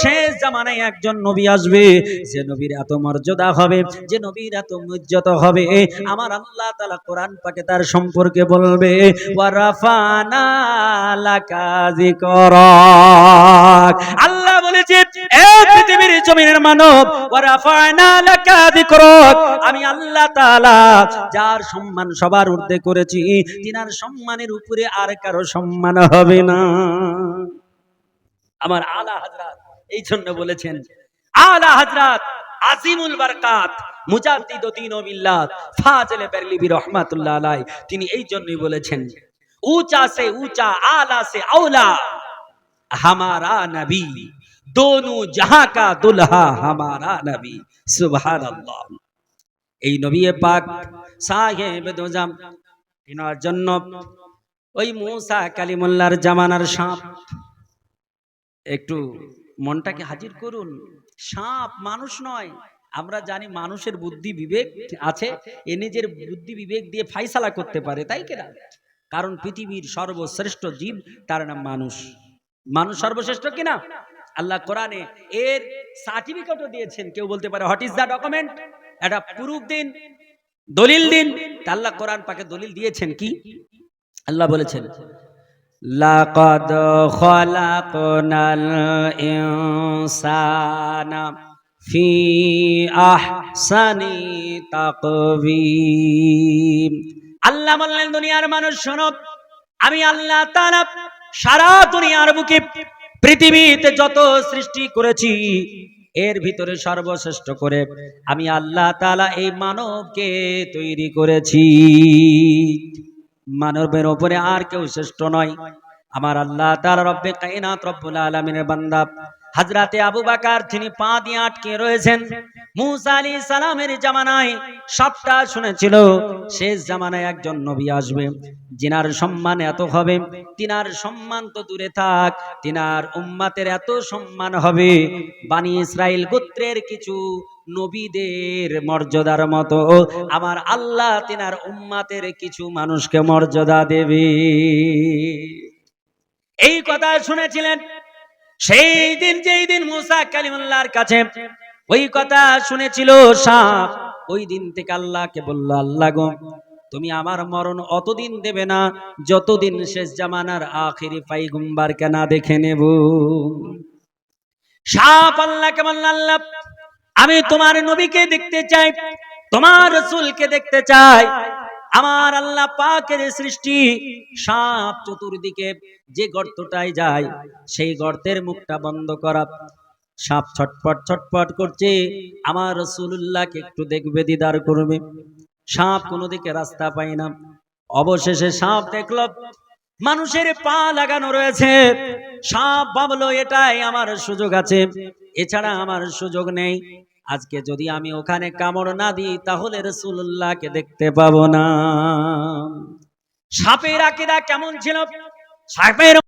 শেষ জামানায় একজন নবী আসবে, যে নবীর এত মর্যাদা হবে, যে নবীর এত ইজ্জত হবে। আমার আল্লাহ তাআলা কোরআন পাকে তার সম্পর্কে বলবে, ওয়া রাফানা লাকা যিকরাক। আল্লাহ বলে বলেছি, এ পৃথিবীর জমিনের মানব, ওয়া রাফা'না লাকা যিকরাক, আমি আল্লাহ তাআলা যার সম্মান সবার ঊর্ধ্বে করেছি, তিনার সম্মানের উপরে আর কারো সম্মান হবে না। আমার আলা হযরত এই জন্য বলেছেন, আলা হযরত আজিমুল বারকাত মুজাদ্দিদ দ্বীন ও মিল্লাত ফাজিল বেরলিবি রাহমাতুল্লাহ আলাইহি, তিনি এই জন্যই বলেছেন, ऊंचा से ऊंचा आला से औला हमारा नबी, दोनों जहां का दुल्हा हमारा नबी। सुभान अल्लाह। এই নবী পাক সাহেব দোজাম, তিনার জন্য ওই মুসা কালিমুল্লাহর জামানার সাপ, একটু মনটাকে হাজির করুন, সাপ মানুষ নয়। আমরা জানি মানুষের বুদ্ধি বিবেক আছে, এ নিজের বুদ্ধি বিবেক দিয়ে ফাইসালা করতে পারে, তাই কিনা? কারণ পৃথিবীর সর্বশ্রেষ্ঠ জীব তার নাম মানুষ। মানুষ সর্বশ্রেষ্ঠ কিনা? আল্লাহ কোরআনে এর সার্টিফিকেটও দিয়েছেন। কেউ বলতে পারে হোয়াট ইজ দ্য ডকুমেন্ট, এটা প্রুফ দিন, দলিল দিন। আল্লাহ কোরআন পাকে দলিল দিয়েছেন কি? আল্লাহ বলেছেন, লাকাদ খালাকনাল ইনসানা ফি আহসানি তাকওয়িম। আল্লাহ বললেন, দুনিয়ার মানুষ শোনো, আমি আল্লাহ তাআলা সারা দুনিয়ার বুকে পৃথিবীতে যত সৃষ্টি করেছি এর ভিতরে সর্বশ্রেষ্ঠ করে আমি আল্লাহ তাআলা এই মানবকে তৈরি করেছি। মানবের উপরে আর কেউ শ্রেষ্ঠ নয়। আমার আল্লাহ তাআলা রব্বে কায়নাত রব্বুল আলামিনের বান্দা হযরতে আবু বকর, তিনি পা দিয়ে আটকে রয়েছেন। মুসা আলাইহিস সালামের জামানায় সবটা শুনেছিল, শেষ জামানায় একজন নবী আসবে যিনার সম্মান এত হবে, তিনার সম্মান তো দূরে থাক, তিনার উম্মতের এত সম্মান হবে, বনি ইসরাইল গোত্রের কিছু নবীদের মর্যাদার মতো আমার আল্লাহ তিনার উম্মতের কিছু মানুষকে মর্যাদা দেবে। এই কথা শুনেছিলেন সেই দিন, যেই দিন মুসা কালিমুল্লাহর কাছে ওই কথা শুনেছিল সাপ, ওই দিন থেকে আল্লাহকে বলল, আল্লাহ গো, তুমি আমার মরণ অতদিন দেবে না যতদিন শেষ জামানার আখিরি পয়গম্বরকে না দেখে নেব। সাপ আল্লাহকে বলল, আল্লাহ, আমি তোমার নবীকে দেখতে চাই, তোমার রাসূলকে দেখতে চাই। আমার আল্লাহ পাকের সৃষ্টি সাপ চতুর্দিকে যে গর্তটায় যায় সেই গর্তের মুখটা বন্ধ করা। সাপ ছটপট ছটপট করছে, আমার রাসূলুল্লাহকে একটু দেখবে, দিদার করবে। সাপ কোনো দিকে রাস্তা পায় না। অবশেষে সাপ দেখলো মানুষের পা লাগানো রয়েছে। সাপ ভাবলো এটাই আমার সুযোগ আছে, এছাড়া আমার সুযোগ নেই। আজকে যদি আমি ওখানে কামড় না দিই তাহলে রাসূলুল্লাহকে দেখতে পাবো না। সাপের আকীদা কেমন ছিল? সাপের